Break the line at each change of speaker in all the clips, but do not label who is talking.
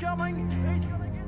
coming. He's going to get...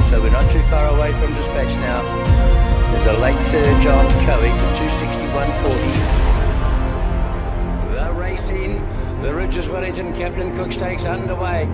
So we're not too far away from dispatch now. There's a late surge on Kohe to 261.40. The race in. The Ridges Wellington Captain Cook Stakes underway.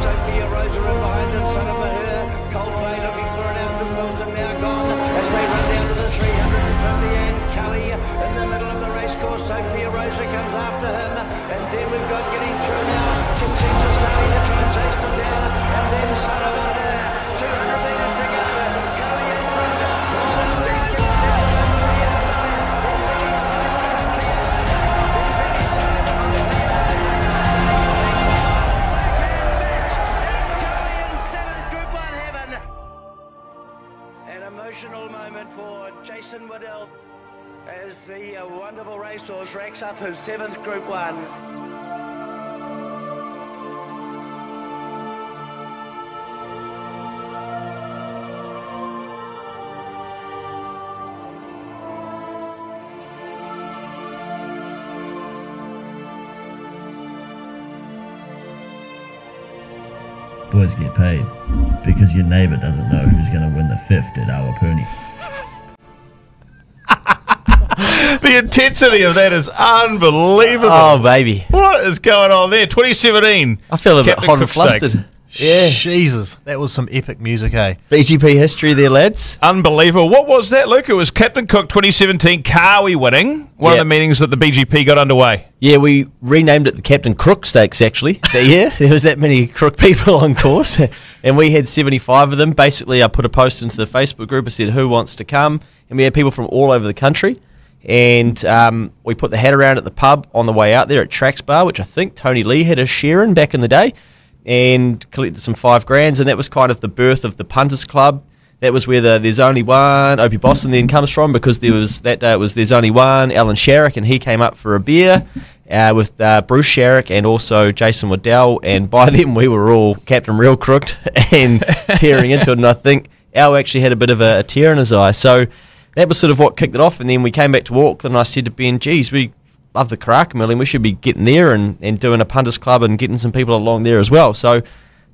Sophia Rosa behind and Son of Maher. Coldplay looking for it. Elvis Wilson now gone as they run down to the 350 and Kohe in the middle of the race course. Sophia Rosa comes after him, and then we've got getting through now. Consensus starting to try and chase them down, and then Son of Maher. 200 metres to go. Kohe in front. Consensus on the inside. Kohe in 7th Group 1 heaven. An emotional moment for Jason Waddell as the wonderful racehorse racks up his 7th Group 1.
Boys get paid because your neighbour doesn't know who's going to win the 5th at Awapuni.
The intensity of that is unbelievable.
Oh, baby.
What is going on there? 2017.
I feel a bit
Captain
hot and
Cook Stakes.
flustered. Yeah.
Jesus, that was some epic music, eh?
BGP history there, lads.
Unbelievable. What was that, Luke? It was Captain Cook 2017 Kohe winning. One of the meetings that the BGP got underway.
Yeah, we renamed it the Captain Crook Stakes, actually, that year. There was that many crook people on course, and we had 75 of them. Basically, I put a post into the Facebook group. I said, who wants to come? And we had people from all over the country. And we put the hat around at the pub on the way out there at Tracks Bar, which I think Tony Lee had a share in back in the day, and collected some $5,000, and that was kind of the birth of the Punters Club. That was where the There's Only One, Opie Boston then comes from, because there was that day it was There's Only One, Alan Sharrock, and he came up for a beer with Bruce Sharrock and also Jason Waddell, and by then we were all Captain Real Crooked and tearing into it, and I think Al actually had a bit of a tear in his eye. So that was sort of what kicked it off, and then we came back to Auckland, and I said to Ben, geez, we love the Karaka Million, we should be getting there and doing a Punters Club and getting some people along there as well. So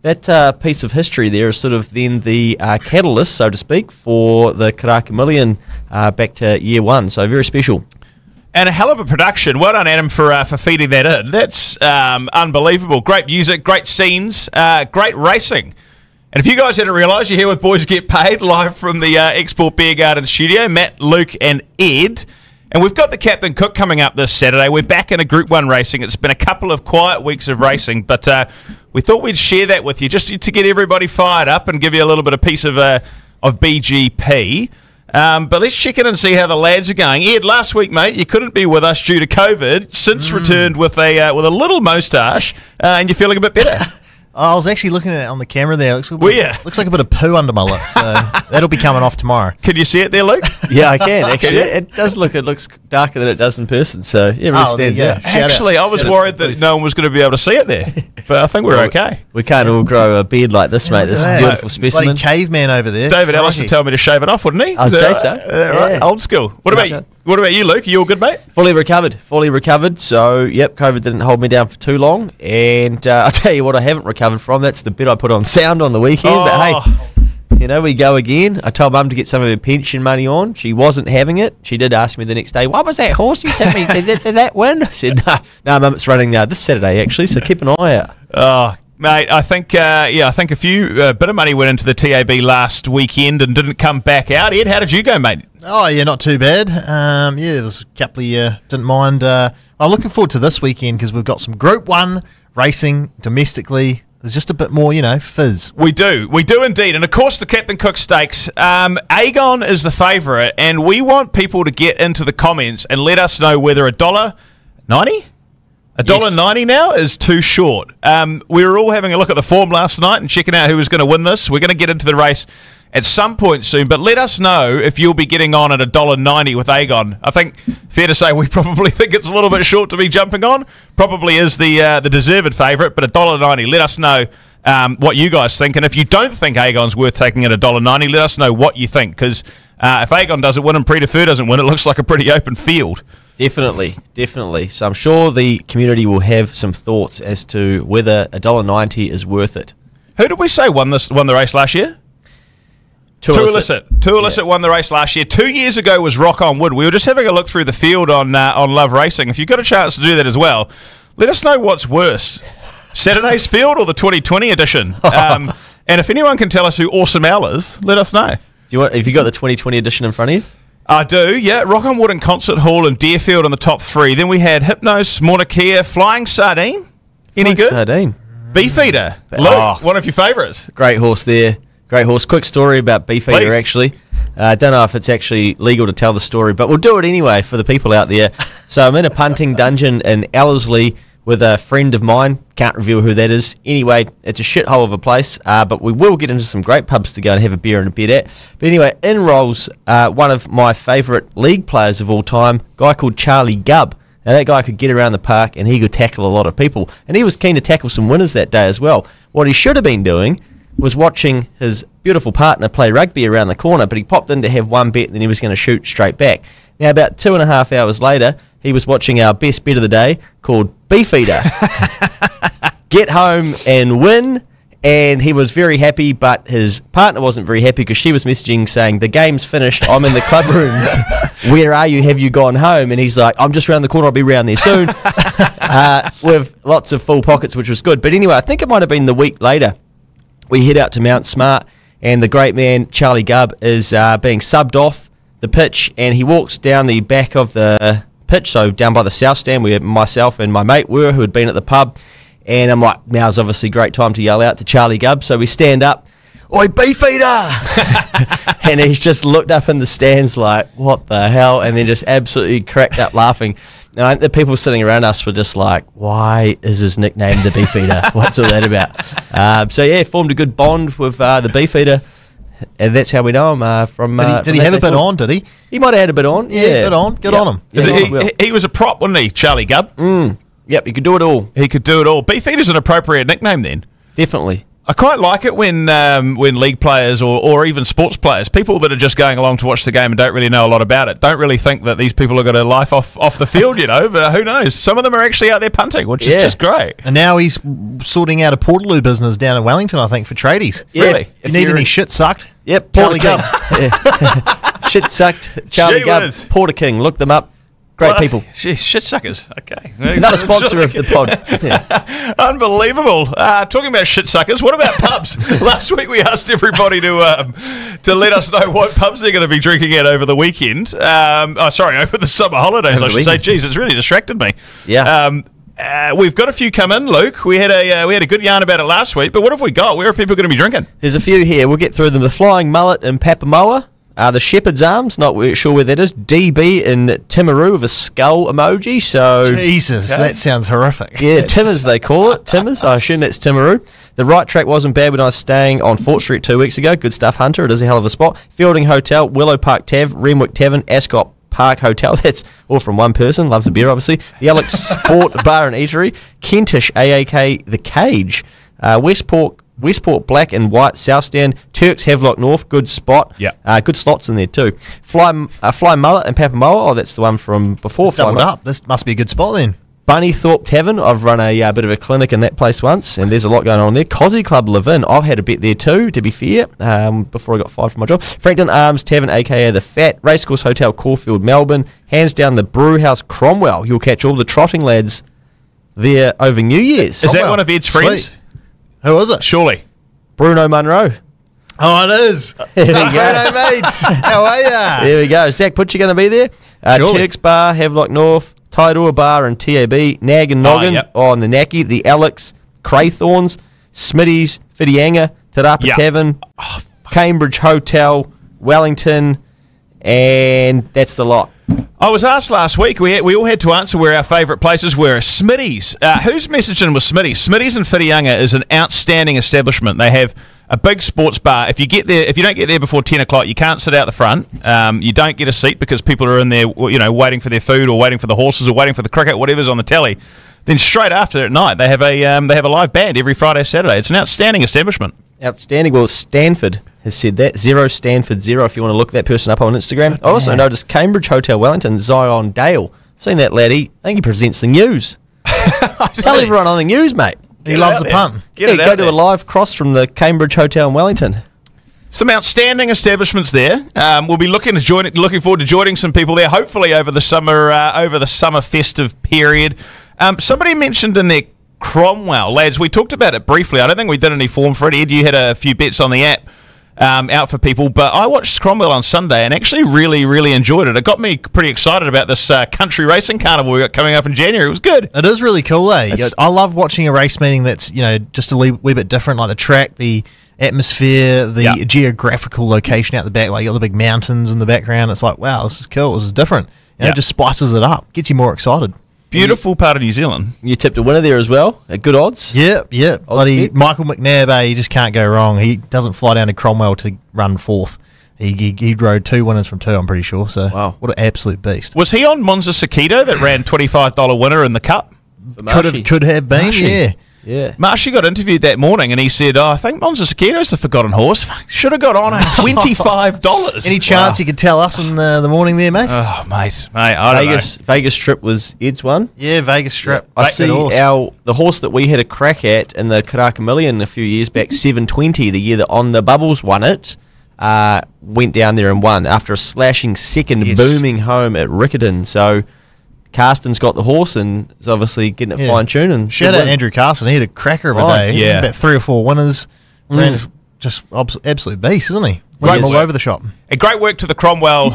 that piece of history there is sort of then the catalyst, so to speak, for the Karaka Million back to year one. So very special.
And a hell of a production. Well done, Adam, for feeding that in. That's unbelievable. Great music, great scenes, great racing. And if you guys hadn't realised, you're here with Boys Get Paid, live from the Export Beer Garden studio. Matt, Luke and Ed. And we've got the Captain Cook coming up this Saturday. We're back in a Group 1 racing. It's been a couple of quiet weeks of racing, but we thought we'd share that with you just to get everybody fired up and give you a little bit of piece of BGP. But let's check in and see how the lads are going. Ed, last week, mate, you couldn't be with us due to COVID. Since returned with a little moustache, and you're feeling a bit better.
I was actually looking at it on the camera there. Looks like a bit of poo under my lip. So that'll be coming off tomorrow.
Can you see it there, Luke?
Yeah, I can, actually. It looks darker than it does in person, so it really stands out.
Actually, I was worried that no one was going to be able to see it there, but I think we're okay.
We can't all grow a beard like this, mate. This is a beautiful specimen.
Bloody caveman over there.
David Ellison told me to shave it off, wouldn't he?
I'd say so.
Right. Old school. What about you, Luke? Are you all good, mate?
Fully recovered. So, yep, COVID didn't hold me down for too long. And I'll tell you what I haven't recovered from. That's the bit I put on sound on the weekend. But hey, You know, we go again. I told Mum to get some of her pension money on. She wasn't having it. She did ask me the next day, what was that horse you took me? Did that win? I said, no, Mum, it's running this Saturday, actually, so keep an eye out.
Oh, mate, I think a few bit of money went into the TAB last weekend and didn't come back out. Ed, how did you go, mate?
Oh, yeah, not too bad. There was a couple of didn't mind. I'm looking forward to this weekend because we've got some Group 1 racing domestically. There's just a bit more, fizz.
We do indeed. And of course, the Captain Cook Stakes. Aegon is the favourite, and we want people to get into the comments and let us know whether $1.90? $1.90 now is too short. We were all having a look at the form last night and checking out who was going to win this. We're going to get into the race at some point soon, but let us know if you'll be getting on at $1.90 with Aegon. I think, fair to say, we probably think it's a little bit short to be jumping on. Probably is the deserved favourite, but $1.90. Let us know what you guys think, and if you don't think Aegon's worth taking at $1.90, let us know what you think, because if Aegon doesn't win and Prix de Feu doesn't win, it looks like a pretty open field. Definitely. So I'm sure the community will have some thoughts as to whether $1.90 is worth it. Who did we say won the race last year? Two Illicit won the race last year. 2 years ago was Rock on Wood. We were just having a look through the field on Love Racing. If you've got a chance to do that as well, let us know what's worse, Saturday's field or the 2020 edition. And if anyone can tell us who Awesome Al is, let us know. Have you got the 2020 edition in front of you? I do, yeah. Rock on Wood and Concert Hall and Deerfield in the top three. Then we had Hypnos, Mauna Kea, Flying Sardine. Any good? Sardine. Beefeater. Luke, one of your favourites. Great horse there. Great horse. Quick story about Beefeater, actually. I don't know if it's actually legal to tell the story, but we'll do it anyway for the people out there. So I'm in a punting dungeon in Ellerslie with a friend of mine. Can't reveal who that is. Anyway, it's a shithole of a place, but we will get into some great pubs to go and have a beer and a bed at. But anyway, in rolls one of my favourite league players of all time, a guy called Charlie Gubb. Now, that guy could get around the park and he could tackle a lot of people. And he was keen to tackle some winners that day as well. What he should have been doing was watching his beautiful partner play rugby around the corner, but he popped in to have one bet and then he was going to shoot straight back. Now, about 2.5 hours later, he was watching our best bet of the day called Beefeater get home and win, and he was very happy, but his partner wasn't very happy because she was messaging saying, the game's finished, I'm in the club rooms, where are you, have you gone home? And he's like, I'm just around the corner, I'll be around there soon, with lots of full pockets, which was good. But anyway, I think it might have been the week later, we head out to Mount Smart, and the great man, Charlie Gubb, is being subbed off the pitch, and he walks down the back of the pitch, so down by the south stand where myself and my mate were, who had been at the pub, and I'm like, now's obviously a great time to yell out to Charlie Gubb, so we stand up, oi, Beefeater! And he's just looked up in the stands like, what the hell, and then just absolutely cracked up laughing. And I think the people sitting around us were just like, why is his nickname the Beefeater? What's all that about? So yeah, formed a good bond with the Beefeater, and that's how we know him from. Did he have a bit on? Did he? He might have had a bit on. Yeah, bit on. Good on him. He was a prop, wasn't he, Charlie Gubb? Yep, he could do it all. Beefeater's an appropriate nickname then. Definitely. I quite like it when league players or even sports players, people that are just going along to watch the game and don't really know a lot about it, don't really think that these people are got a life off the field, but who knows? Some of them are actually out there punting, which is just great. And now he's sorting out a Portaloo business down in Wellington, I think, for tradies. Yeah, really? If you need any shit sucked, yep, Charlie Gubb. Shit sucked, Charlie Gubb, Porter King, look them up. Great people. Shit suckers. Okay. Another sponsor of the pod. Yeah. Unbelievable. Talking about shit suckers, what about pubs? Last week we asked everybody to let us know what pubs they're going to be drinking at over the weekend. Over the summer holidays, I should say. Jeez, it's really distracted me. Yeah. We've got a few come in, Luke. We had a good yarn about it last week, but what have we got? Where are people going to be drinking? There's a few here. We'll get through them. The Flying Mullet in Papamoa. The Shepherd's Arms, not sure where that is. DB in Timaru with a skull emoji. So Jesus, that sounds horrific. Yeah, Timmers they call it. Timmers, I assume that's Timaru. The Right Track wasn't bad when I was staying on Fort Street 2 weeks ago. Good stuff, Hunter. It is a hell of a spot. Fielding Hotel, Willow Park Tav, Renwick Tavern, Ascot Park Hotel. That's all from one person. Loves the beer, obviously. The Alex Sport Bar and Eatery. Kentish, AAK The Cage. Westport Black and White South Stand, Turks Havelock North, good spot. Yeah, good slots in there too. Fly Mullet and Papamoa. Oh, that's the one from before. It's doubled up. This must be a good spot then.
Bunnythorpe Tavern, I've run a bit of a clinic in that place once, and there's a lot going on there. Cozzy Club Levin, I've had a bet there too, to be fair, before I got fired from my job. Frankton Arms Tavern, aka The Fat, Racecourse Hotel Caulfield, Melbourne, hands down the Brewhouse Cromwell. You'll catch all the trotting lads there over New Year's.
Is that one of Ed's friends?
Sweet. Who is it?
Surely.
Bruno Munro.
Oh, it is.
There we
Bruno,
go.
mates. How are ya?
There we go. Zach Butcher going to be there.
Surely.
Turks Bar, Havelock North, Tairua Bar and TAB, Nag and Noggin on the Naki, the Alex, Craythorns, Smitty's, Whitianga, Te Rapa Tavern, Cambridge Hotel, Wellington, and that's the lot.
I was asked last week, we all had to answer where our favourite places were. Smitty's. Who's messaging with Smitty's? Smitty's in Whitianga is an outstanding establishment. They have a big sports bar. If you don't get there before 10 o'clock, you can't sit out the front. You don't get a seat because people are in there, waiting for their food or waiting for the horses or waiting for the cricket, whatever's on the telly. Then straight after at night, they have a live band every Friday, Saturday. It's an outstanding establishment.
Outstanding. Well, Stanford has said that. Stanford0 if you want to look that person up on Instagram. I also noticed Cambridge Hotel Wellington, Zion Dale. Seen that laddie. I think he presents the news. Tell everyone on the news, mate.
He loves the punt.
Go to a live cross from the Cambridge Hotel in Wellington.
Some outstanding establishments there. We'll be looking forward to joining some people there, hopefully over the summer festive period. Somebody mentioned in there Cromwell, lads. We talked about it briefly. I don't think we did any form for it. Ed, you had a few bets on the app out for people, but I watched Cromwell on Sunday and actually really, really enjoyed it. It got me pretty excited about this country racing carnival we got coming up in January. It was good.
It is really cool, eh? I love watching a race meeting that's just a wee bit different, like the track, the atmosphere, the geographical location out the back. Like you got the big mountains in the background. It's like, wow, this is cool. This is different. It just spices it up, gets you more excited.
Beautiful part of New Zealand.
You tipped a winner there as well at good odds.
Yep. Bloody Michael McNabb, he just can't go wrong. He doesn't fly down to Cromwell to run fourth. He rode 2 winners from 2, I'm pretty sure. So
wow,
what an absolute beast.
Was he on Monza Sakito that ran $25 winner in the Cup?
Could have been,
Yeah.
Marshy got interviewed that morning and he said, I think Monza Sakito's the forgotten horse. Should have got on at $25.
Any chance you could tell us in the morning there, mate?
Oh, mate, I don't know.
Vegas Strip was Ed's one.
Yeah, Vegas Strip.
I see the horse that we had a crack at in the Karaka Million a few years back, 720, the year that On the Bubbles won it, went down there and won after a slashing second, booming home at Riccartons. So Carston's got the horse and is obviously getting it fine-tuned. And
shout out Andrew Carson. He had a cracker of a day.
Yeah.
About 3 or 4 winners. Ran just absolute beast, isn't he? Went all over the shop.
A great work to the Cromwell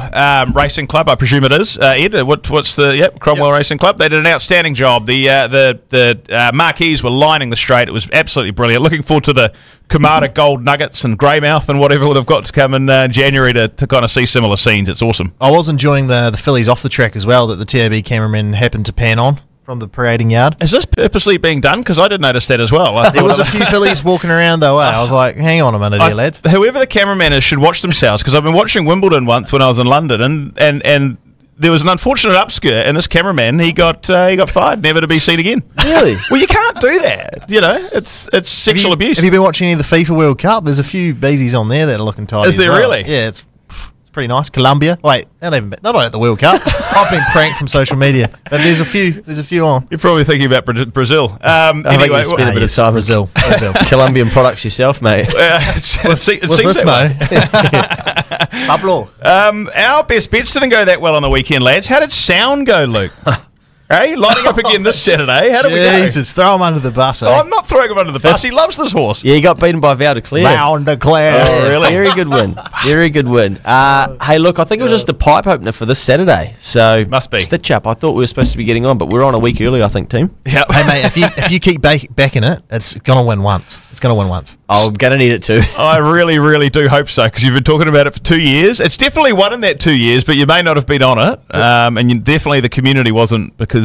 Racing Club, I presume it is. Ed, what's the Cromwell Racing Club? They did an outstanding job. The marquees were lining the straight. It was absolutely brilliant. Looking forward to the Kumara Gold Nuggets and Greymouth and whatever they've got to come in January to kind of see similar scenes. It's awesome.
I was enjoying the fillies off the track as well that the TAB cameraman happened to pan on from the parading yard.
Is this purposely being done? Because I did notice that as well.
There was a few fillies walking around though. I was like, hang on a minute here, lads.
Whoever the cameraman is should watch themselves, because I've been watching Wimbledon once when I was in London, and there was an unfortunate upskirt, and this cameraman he got fired, never to be seen again.
Really?
Well, you can't do that. It's sexual abuse.
Have you been watching any of the FIFA World Cup? There's a few beezies on there that are looking tidy.
Is there really?
Yeah, it's pretty nice. Colombia. Wait, not at the World Cup. I've been pranked from social media, but there's a few on.
You're probably thinking about Brazil. Anyway,
you spent a bit of time
Brazil.
Colombian products yourself, mate.
What's this, mate? Pablo.
Our best bets didn't go that well on the weekend, lads. How did sound go, Luke? Hey, lining up again this Saturday. How did we go?
Jesus, throw him under the bus.
Oh, I'm not throwing him under the bus. He loves this horse.
Yeah, he got beaten by Val de Clare.
Oh,
really? Very good win. Very good win. Hey, look, I think it was just a pipe opener for this Saturday. So
must be
stitch up. I thought we were supposed to be getting on, but we're on a week early, I think, team.
Yeah.
Hey, mate, if you keep backing it, it's gonna win once. It's gonna win once.
I'm gonna need it too.
I really, really do hope so, because you've been talking about it for 2 years. It's definitely won in that 2 years, but you may not have been on it, and definitely the community wasn't, because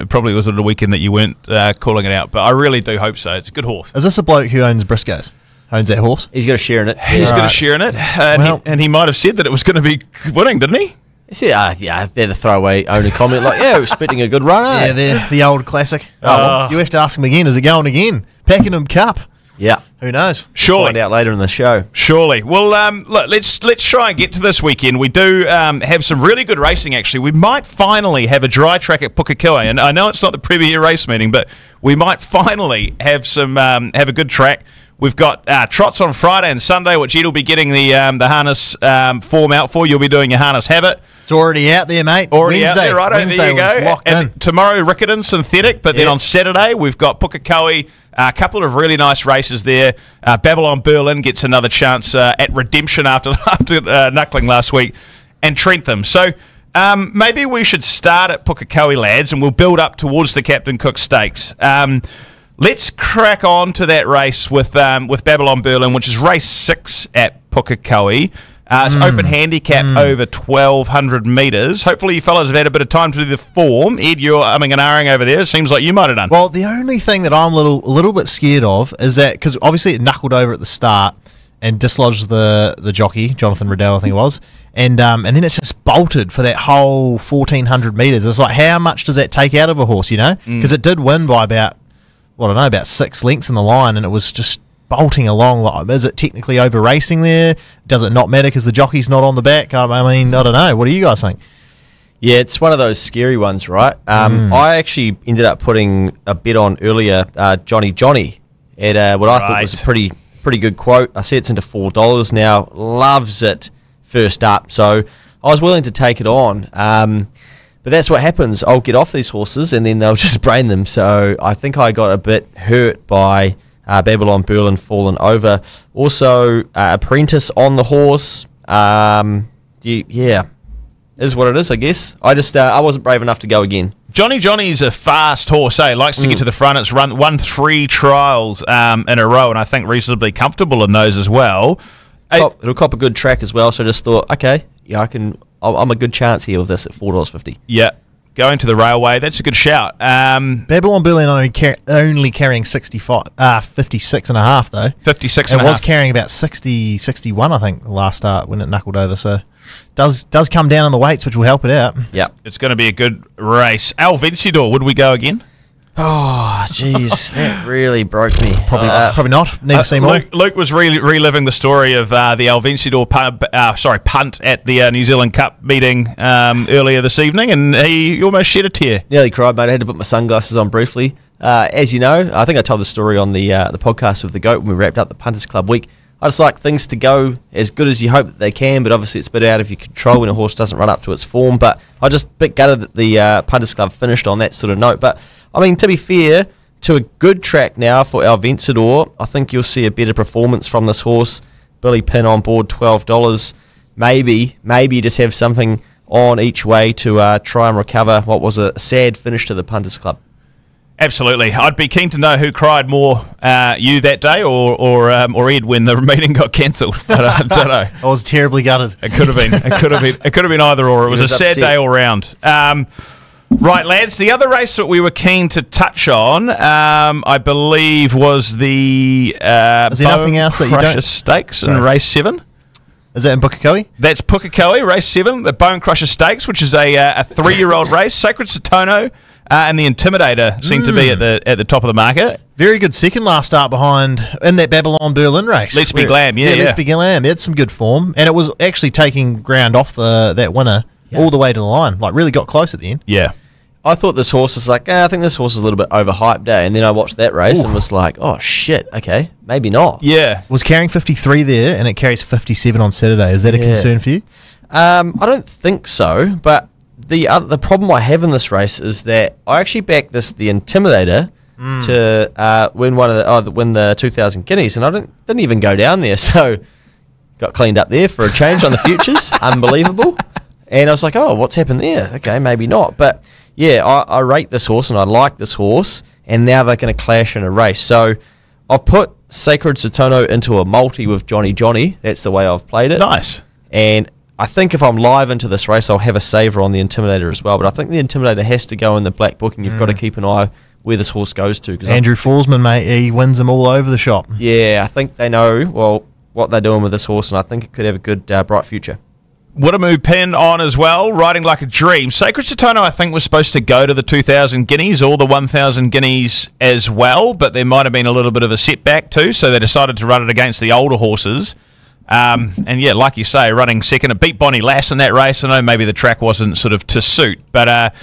probably was at a weekend that you weren't calling it out. But I really do hope so. It's a good horse.
Is this a bloke who owns Briscoe's? Owns that horse?
He's got a share in it.
He's got a share in it, and he might have said that it was going to be winning, didn't he?
He said, they're the throwaway only comment. Like, we're expecting a good run,
Yeah, they're the old classic. You have to ask him again. Is it going again? Pakenham Cup.
Yeah.
Who knows?
Surely.
Find out later in the show.
Surely. Well, look, let's try and get to this weekend. We do have some really good racing, actually. We might finally have a dry track at Pukekohe, and I know it's not the premier race meeting, but we might finally have have a good track. We've got trots on Friday and Sunday, which Ed will be getting the harness form out for. You'll be doing your harness habit.
It's already out there, mate.
Already
Wednesday,
out there, right?
Wednesday
There you
was
go.
locked
And
in.
tomorrow, Riccartons synthetic, but then on Saturday, we've got Pukekohe, a couple of really nice races there. Babylon Berlin gets another chance at redemption after knuckling last week, and Trentham. So maybe we should start at Pukekohe, lads, and we'll build up towards the Captain Cook Stakes. Let's crack on to that race with Babylon Berlin, which is race 6 at Pukekohe. It's open handicap over 1,200 metres. Hopefully you fellas have had a bit of time to do the form. Ed, you're umming and ahhing over there. It seems like you might have done.
Well, the only thing that I'm a little bit scared of is that, because obviously it knuckled over at the start and dislodged the jockey, Jonathan Riddell, I think it was, and then it just bolted for that whole 1,400 metres. It's like, how much does that take out of a horse, you know? Because it did win by about 6 lengths in the line, and it was just bolting along. Like, is it technically over racing there? Does it not matter because the jockey's not on the back? I mean, I don't know. What do you guys think?
Yeah, it's one of those scary ones, right? I actually ended up putting a bet on earlier, Johnny at what I thought was a pretty good quote. I see it's into $4 now. Loves it first up, so I was willing to take it on. But that's what happens. I'll get off these horses and then they'll just brain them. So I think I got a bit hurt by Babylon Berlin falling over. Also, Apprentice on the horse. Yeah, is what it is, I guess. I wasn't brave enough to go again.
Johnny's a fast horse, eh? Likes to get to the front. It's won 3 trials in a row, and I think reasonably comfortable in those as well.
It'll cop a good track as well, so I just thought, okay, yeah, I'm a good chance here with this at $4.50.
Yeah, going to the railway, that's a good shout.
Babylon Berlin only carrying 56.5 though.
56
It
and a
was
half.
carrying about 61, I think, the last start when it knuckled over. So does come down on the weights, which will help it out.
Yeah.
It's going to be a good race. Al Vencedor, would we go again?
Oh, jeez, that really broke me.
Probably not. Never seen more.
Luke was reliving the story of the Al Vencedor punt at the New Zealand Cup meeting earlier this evening, and he almost shed a tear.
Nearly cried, mate. I had to put my sunglasses on briefly. As you know, I think I told the story on the podcast with the GOAT when we wrapped up the Punters Club week. I just like things to go as good as you hope that they can, but obviously it's a bit out of your control when a horse doesn't run up to its form. But I just a bit gutted that the Punters Club finished on that sort of note. But, I mean, to be fair, to a good track now for Al Vencedor, I think you'll see a better performance from this horse. Billy Pin on board, $12. Maybe you just have something on each way to try and recover what was a sad finish to the Punters Club.
Absolutely. I'd be keen to know who cried more, you that day or Ed when the meeting got cancelled. I don't know.
I was terribly gutted.
It could have been. It could have been either or. It was a sad
upset.
day all round. Right, lads. The other race that we were keen to touch on, I believe, was the
Is there nothing else that you
Crusher
don't?
Stakes in
Sorry.
race 7.
Is that in Pukekohe?
That's Pukekohe, race 7, the Bone Crusher Stakes, which is a 3-year-old race. Sacred Satono and the Intimidator seem to be at the top of the market.
Very good second last start behind in that Babylon Berlin race.
Let's Be Glam, yeah.
Let's Be Glam. They had some good form, and it was actually taking ground off that winner all the way to the line. Like, really got close at the end.
Yeah.
I thought this horse is like, I think this horse is a little bit overhyped, and then I watched that race and was like, oh shit, okay, maybe not.
Yeah.
Was carrying 53 there, and it carries 57 on Saturday. Is that a concern for you?
I don't think so, but the problem I have in this race is that I actually backed the Intimidator to win the 2,000 guineas, and I didn't even go down there, so got cleaned up there for a change on the futures. Unbelievable. And I was like, oh, what's happened there? Okay, maybe not. But yeah, I rate this horse and I like this horse, and now they're going to clash in a race. So I've put Sacred Satono into a multi with Johnny. That's the way I've played it.
Nice.
And I think if I'm live into this race, I'll have a saver on the Intimidator as well. But I think the Intimidator has to go in the black book, and you've got to keep an eye where this horse goes to.
Andrew Forsman, mate, he wins them all over the shop.
Yeah, I think they know, what they're doing with this horse, and I think it could have a good, bright future.
Woodamoo Pin on as well, riding like a dream. Sacred Satono, I think, was supposed to go to the 2,000 guineas, or the 1,000 guineas as well, but there might have been a little bit of a setback too, so they decided to run it against the older horses. And yeah, like you say, running second, it beat Bonnie Lass in that race. I know maybe the track wasn't sort of to suit, but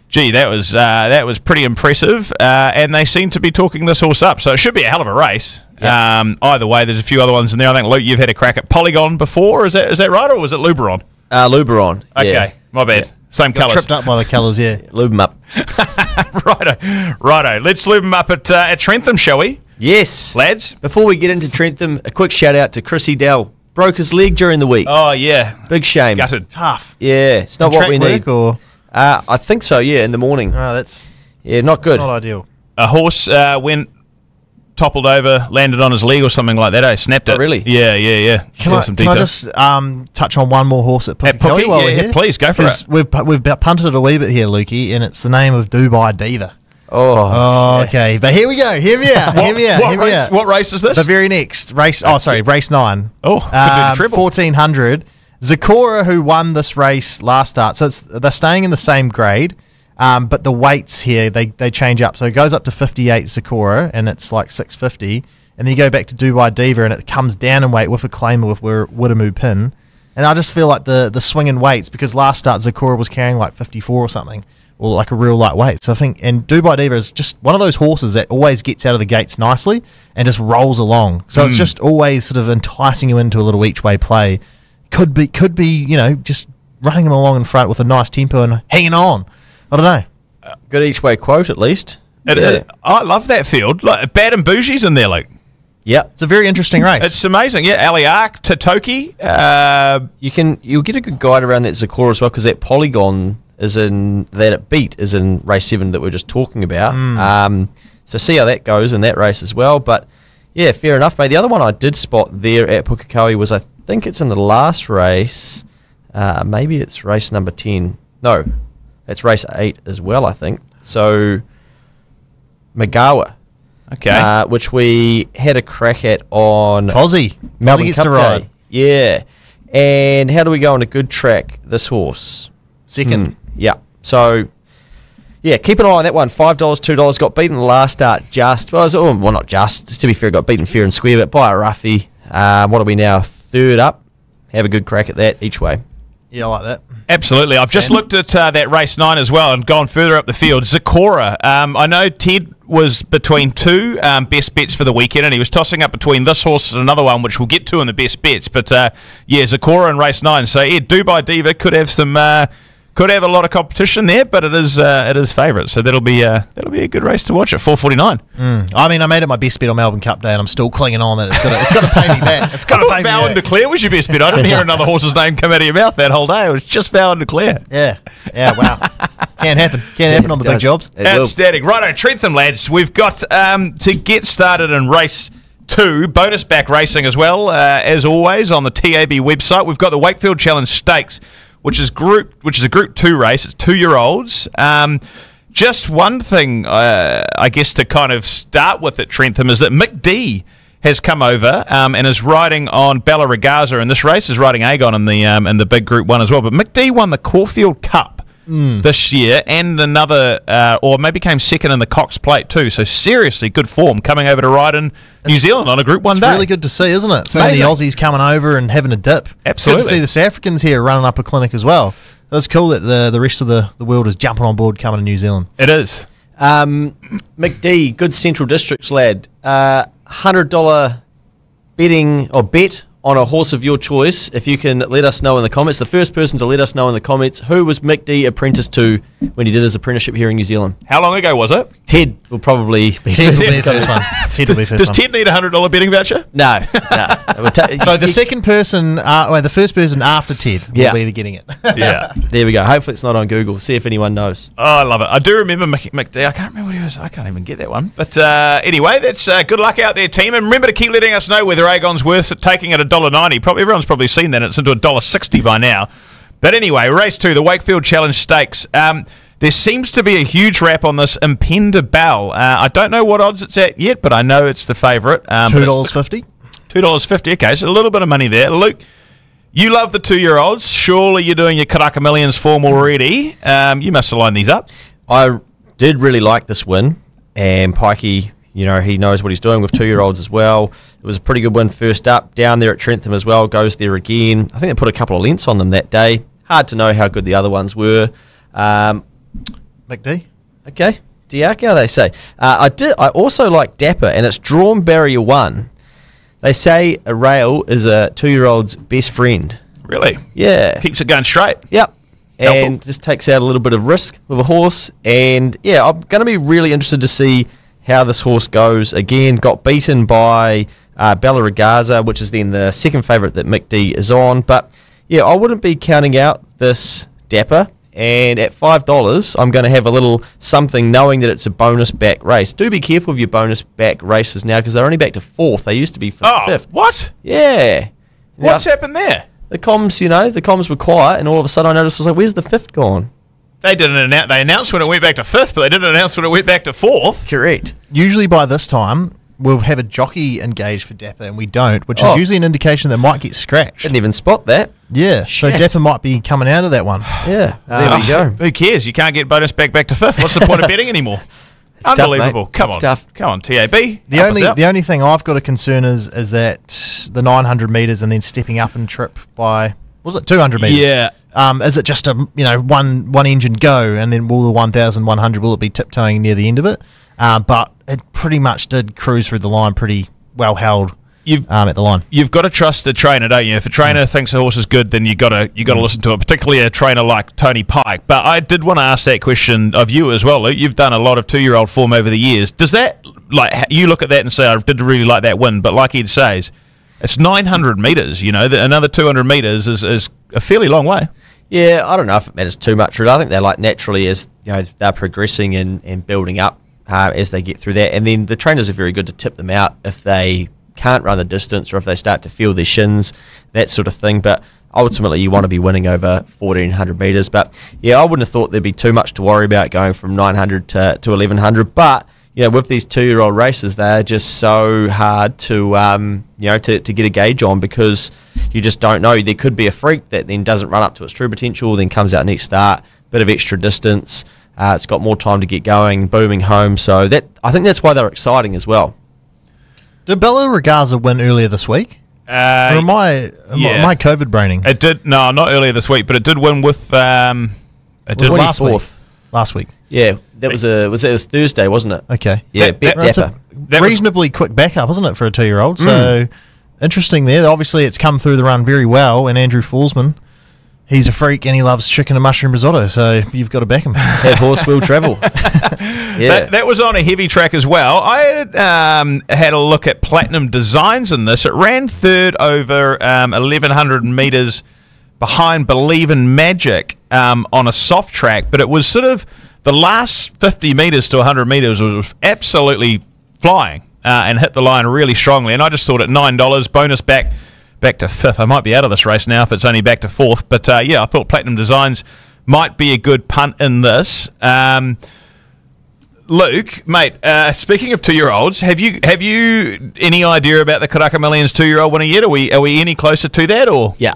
gee, that was pretty impressive. And they seem to be talking this horse up, so it should be a hell of a race. Yep. Either way, there's a few other ones in there. I think, Luke, you've had a crack at Polygon before. Is that right, or was it Luberon?
Luberon.
Okay,
yeah.
My bad.
Yeah.
Same colours.
Tripped up by the colours, yeah.
Lube them up.
Righto. Let's lube them up at Trentham, shall we?
Yes.
Lads?
Before we get into Trentham, a quick shout out to Chrissy Dell. Broke his leg during the week.
Oh, yeah.
Big shame.
Gutted.
Tough.
Yeah, it's not what we need.
Or?
I think so, yeah, in the morning.
Oh, that's
not good.
not ideal.
A horse toppled over, landed on his leg or something like that. Snapped it.
Oh, really?
Yeah.
Can I just touch on one more horse at Pukekohe while we're here?
Please, go for it.
We've punted it a wee bit here, Lukey, and it's the name of Dubai Diva.
Oh,
okay. But here we go. Hear me out.
What race is this?
The very next race. Race 9.
Oh, could do the triple.
1400. Zakora, who won this race last start. So they're staying in the same grade, but the weights here, they change up. So it goes up to 58 Zakora, and it's like 650. And then you go back to Dubai Diva, and it comes down in weight with a claimer with Woodamoo Pin. And I just feel like the swing in weights, because last start Zakora was carrying like 54 or something, or like a real lightweight. So I think, and Dubai Diva is just one of those horses that always gets out of the gates nicely and just rolls along. So it's just always sort of enticing you into a little each way play. Could be, just running them along in front with a nice tempo and hanging on. I don't know.
Good each way quote, at least.
I love that field. Like, Bad and Bougie's in there, Luke.
Yep.
It's a very interesting race.
It's amazing. Yeah, Aliark, Totoki.
You'll get a good guide around that Zakora as well, because that Polygon is in that it beat is in race 7 that we're just talking about. So see how that goes in that race as well. But yeah, fair enough, mate. The other one I did spot there at Pukekohe was, I think it's in the last race. Maybe it's race number 10. No, it's race 8 as well, I think. So Magawa.
Okay.
Which we had a crack at on
Cozzy.
Melbourne
gets
Cup
to ride.
Day. Yeah. And how do we go on a good track, this horse?
Second.
Yeah. So, yeah, keep an eye on that one. $5, $2. Got beaten last start not just. To be fair, got beaten fair and square, but by a roughie. What are we now? Third up. Have a good crack at that each way.
Yeah, I like that.
Absolutely. I've just looked at that race 9 as well and gone further up the field. Zakora. I know Ted was between two best bets for the weekend, and he was tossing up between this horse and another one, which we'll get to in the best bets. But Zakora in race 9. So yeah, Dubai Diva could have some. Could have a lot of competition there, but it is favourite, so that'll be a good race to watch at 4:49.
I mean, I made it my best bet on Melbourne Cup Day, and I'm still clinging on that it's got to pay me back. It's got to pay me
Vow and
back.
Declare was your best bet. I didn't hear another horse's name come out of your mouth that whole day. It was just Vow and Declare.
Yeah, wow. Can't happen on the big jobs.
Outstanding. Righto, Trentham, lads. We've got to get started in race 2, bonus back racing as well, as always, on the TAB website. We've got the Wakefield Challenge Stakes, which is a Group 2 race. It's 2-year-olds. Just one thing, I guess, to kind of start with at Trentham is that Mick D has come over and is riding on Bella Ragazza in this race. Is riding Agon in the big Group 1 as well. But Mick D won the Caulfield Cup this year, and another, or maybe came second in the Cox Plate too. So seriously good form coming over to ride in New Zealand on a Group 1 day.
It's really good to see, isn't it? Seeing the Aussies coming over and having a dip.
Absolutely.
Good to see the South Africans here running up a clinic as well. It's cool that the rest of the world is jumping on board coming to New Zealand.
It is.
Mick D, good Central Districts lad. $100 betting or bet on a horse of your choice. If you can let us know in the comments, the first person to let us know in the comments, who was Mick D apprenticed to when he did his apprenticeship here in New Zealand?
How long ago was it?
Ted will probably be
Ted will be the first one.
Does Ted need a $100 betting voucher?
No.
So the second person, the first person after Ted will be getting it.
Yeah.
There we go. Hopefully it's not on Google. See if anyone knows.
Oh, I love it. I do remember Mick D. I can't remember what he was. I can't even get that one. But anyway, that's good luck out there, team. And remember to keep letting us know whether Agon's worth it, taking it $1.90. Everyone's probably seen that. It's into $1.60 by now. But anyway, race 2, the Wakefield Challenge Stakes. There seems to be a huge wrap on this Impenda Bell. I don't know what odds it's at yet, but I know it's the favourite.
$2.50.
$2.50. Okay, so a little bit of money there. Luke, You love the 2-year-olds. Surely you're doing your Karaka Millions form already. You must have lined these up.
I did really like this win, and Pikey, you know, he knows what he's doing with 2-year-olds as well. It was a pretty good win first up, down there at Trentham as well, goes there again. I think they put a couple of lengths on them that day. Hard to know how good the other ones were.
McD?
Okay, Diaka, they say. I also like Dapper, and it's drawn barrier 1. They say a rail is a 2-year-old's best friend.
Really?
Yeah.
Keeps it going straight.
Yep.
Helpful.
And just takes out a little bit of risk with a horse. And yeah, I'm going to be really interested to see how this horse goes. Again, got beaten by Bella Ragazza, which is then the second favourite that Mick D is on. But yeah, I wouldn't be counting out this Dapper. And at $5, I'm going to have a little something knowing that it's a bonus back race. Do be careful of your bonus back races now because they're only back to 4th. They used to be 5th.
What?
Yeah.
What's happened there?
The comms were quiet, and all of a sudden I noticed, I was like, where's the 5th gone?
They didn't announce. They announced when it went back to 5th, but they didn't announce when it went back to 4th.
Correct.
Usually by this time, we'll have a jockey engaged for Dapper, and we don't, which is usually an indication that might get scratched.
Didn't even spot that.
Yeah,
Shit.
so Dapper might be coming out of that one.
Yeah, there we go.
Who cares? You can't get bonus back to 5th. What's the point of betting anymore?
Tough,
Unbelievable.
mate.
Come
It's
on.
tough.
Come on, TAB.
The only thing I've got a concern is that the 900 metres and then stepping up and trip by, was it 200 metres?
Yeah.
Is it just a one engine go, and then will the 1,100 will it be tiptoeing near the end of it? But it pretty much did cruise through the line pretty well held. At the line.
You've got to trust the trainer, don't you? If a trainer thinks a horse is good, then you got to listen to it, particularly a trainer like Tony Pike. But I did want to ask that question of you as well, Luke. You've done a lot of 2-year-old form over the years. Does that, you look at that and say, I did really like that win, but like Ed says, it's 900 metres, another 200 metres is a fairly long way.
Yeah, I don't know if it matters too much, really. I think they're naturally as they're progressing and building up as they get through that. And then the trainers are very good to tip them out if they can't run the distance or if they start to feel their shins, that sort of thing. But ultimately you want to be winning over 1,400 metres. But yeah, I wouldn't have thought there'd be too much to worry about going from 900 to 1,100. But with these 2-year-old races, they're just so hard to to get a gauge on because you just don't know. There could be a freak that then doesn't run up to its true potential, then comes out next start, bit of extra distance. It's got more time to get going, booming home. So I think that's why they're exciting as well.
Did Bella Ragazza win earlier this week? Or am I COVID braining?
It did. No, not earlier this week, but it did win with. It did
last week. Last week.
Yeah, that was Thursday, wasn't it?
Okay.
Yeah,
that's a reasonably quick backup, isn't it, for a 2-year-old? So interesting there. Obviously, it's come through the run very well, and Andrew Forsman, he's a freak and he loves chicken and mushroom risotto, so you've got to back him.
That horse will travel. Yeah.
That was on a heavy track as well. I had a look at Platinum Designs in this. It ran third over 1,100 metres behind Believe in Magic on a soft track, but it was sort of the last 50 metres to 100 metres was absolutely flying and hit the line really strongly. And I just thought at $9, bonus back to 5th. I might be out of this race now if it's only back to 4th. But I thought Platinum Designs might be a good punt in this. Luke, mate, speaking of 2-year-olds, have you any idea about the Karaka Millions 2-year-old winner yet? Are we any closer to that, or
Yeah.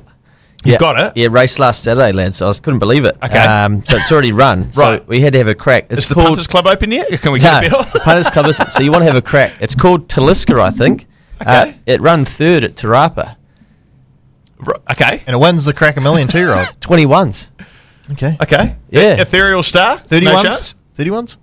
You've got it?
Yeah, race last Saturday, lads. I couldn't believe it.
Okay.
So it's already run.
Right.
So we had to have a crack.
Is the Punters Club open yet? Can we get a bit on?
Punters Club isn't. So you want to have a crack. It's called Taliska, I think.
Okay.
It ran third at Te Rapa.
Okay.
And it wins the Crack a Million 2-year-old.
21s.
Okay.
Okay.
Yeah.
Ethereal Star?
31s?
No chance?
31s?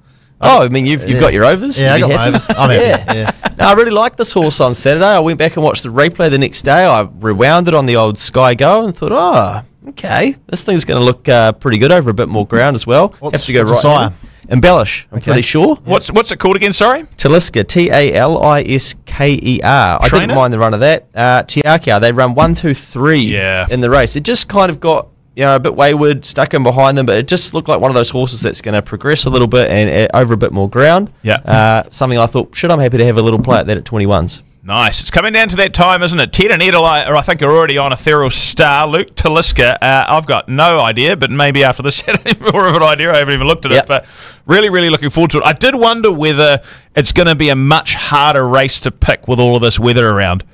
Oh, I mean, you've got your overs?
Yeah, I
You'd
got
be
my
happy?
overs. I'm happy. Yeah.
No, I really liked this horse on Saturday. I went back and watched the replay the next day. I rewound it on the old Sky Go and thought, okay, this thing's going to look pretty good over a bit more ground as well.
What's
the
sire?
now. Embellish, I'm pretty sure.
What's it called again, sorry?
Taliska, Talisker. I
Trainer?
didn't mind the run of that. Tiakia, they run 1, 2, 3 in the race. It just kind of got a bit wayward, stuck in behind them, but it just looked like one of those horses that's going to progress a little bit and over a bit more ground.
Yeah.
Something I thought, I'm happy to have a little play at that at 21s.
Nice. It's coming down to that time, isn't it? Ted and Ed I think are already on Ethereal Star. Luke Taliska, I've got no idea, but maybe after this Saturday more of an idea. I haven't even looked at it, but really, really looking forward to it. I did wonder whether it's going to be a much harder race to pick with all of this weather around.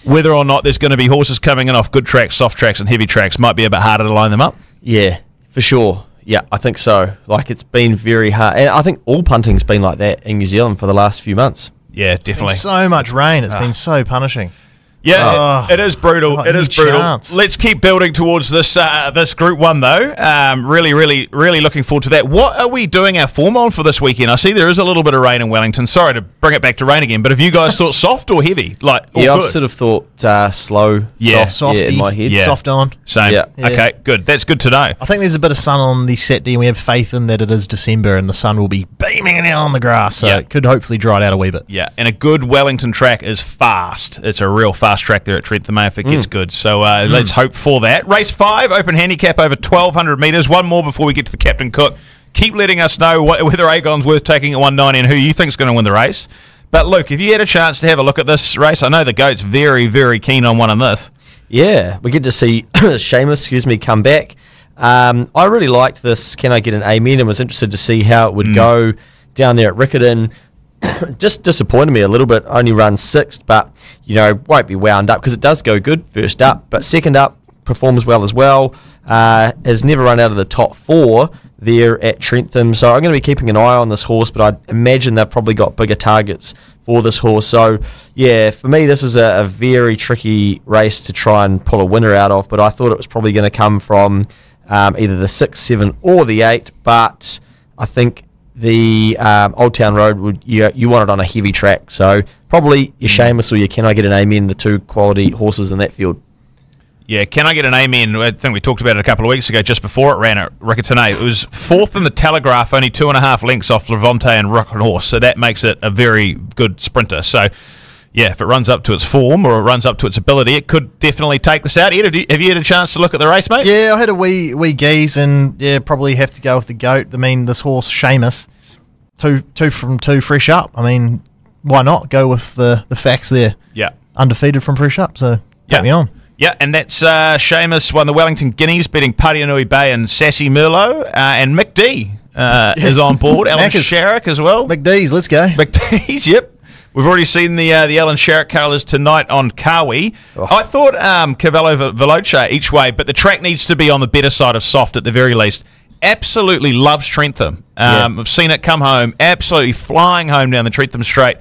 whether or not there's going to be horses coming in off good tracks, soft tracks, and heavy tracks might be a bit harder to line them up.
Yeah, for sure. Yeah, I think so. Like, it's been very hard. And I think all punting's been like that in New Zealand for the last few months.
Yeah, definitely.
So much rain. It's been so punishing.
Yeah, it is brutal. It is brutal.
Chance.
Let's keep building towards this this Group 1, though. Really looking forward to that. What are we doing our form on for this weekend? I see there is a little bit of rain in Wellington. Sorry to bring it back to rain again, but have you guys thought soft or heavy? Like,
Yeah,
good?
I've sort of thought slow,
Softy,
in my head.
Yeah.
soft on.
Same.
Yeah.
Okay, good. That's good to know.
I think there's a bit of sun on the Saturday, and we have faith in that it is December and the sun will be beaming down on the grass, so
Yeah.
it could hopefully dry it out a wee bit.
Yeah, and a good Wellington track is fast. It's a real fast track there at Trentham if it gets good. So let's hope for that. Race 5, open handicap over 1,200 metres. One more before we get to the Captain Cook. Keep letting us know whether Agon's worth taking at 190 and who you think's going to win the race. But Luke, if you had a chance to have a look at this race, I know the GOAT's very, very keen on one on this.
Yeah, we get to see Seamus, come back. I really liked this. Can I get an amen? And was interested to see how it would go down there at Riccartons. Just disappointed me a little bit. Only run 6th, but won't be wound up because it does go good first up, but second up performs well as well. Has never run out of the top 4 there at Trentham, so I'm going to be keeping an eye on this horse, but I imagine they've probably got bigger targets for this horse. So yeah, for me this is a very tricky race to try and pull a winner out of, but I thought it was probably going to come from either the 6, 7 or the 8, but I think the Old Town Road, you want it on a heavy track, so probably your Seamus or your Can I Get an Amen, the 2 quality horses in that field.
Yeah, Can I Get an Amen? I think we talked about it a couple of weeks ago, just before it ran at Riccartons. It was 4th in the Telegraph, only 2.5 lengths off Levante and Rock and Horse, so that makes it a very good sprinter. So, yeah, if it runs up to its form or it runs up to its ability, it could definitely take this out. Ed, have you had a chance to look at the race, mate?
Yeah, I had a wee geese, and probably have to go with the GOAT. I mean, this horse Seamus, two from 2 fresh up. I mean, why not go with the facts there?
Yeah.
Undefeated from fresh up, so take me on.
Yeah, and that's Seamus won the Wellington Guineas, beating Parianui Bay and Sassy Merlot, and Mick D is on board. Alan Sharrock as well.
Mick D's, let's go.
Mick D's, yep. We've already seen the Alan Sharrock colours tonight on Kawi. I thought Cavallo Veloce each way, but the track needs to be on the better side of soft at the very least. Absolutely loves Trentham. I've seen it come home, absolutely flying home down the Trentham Straight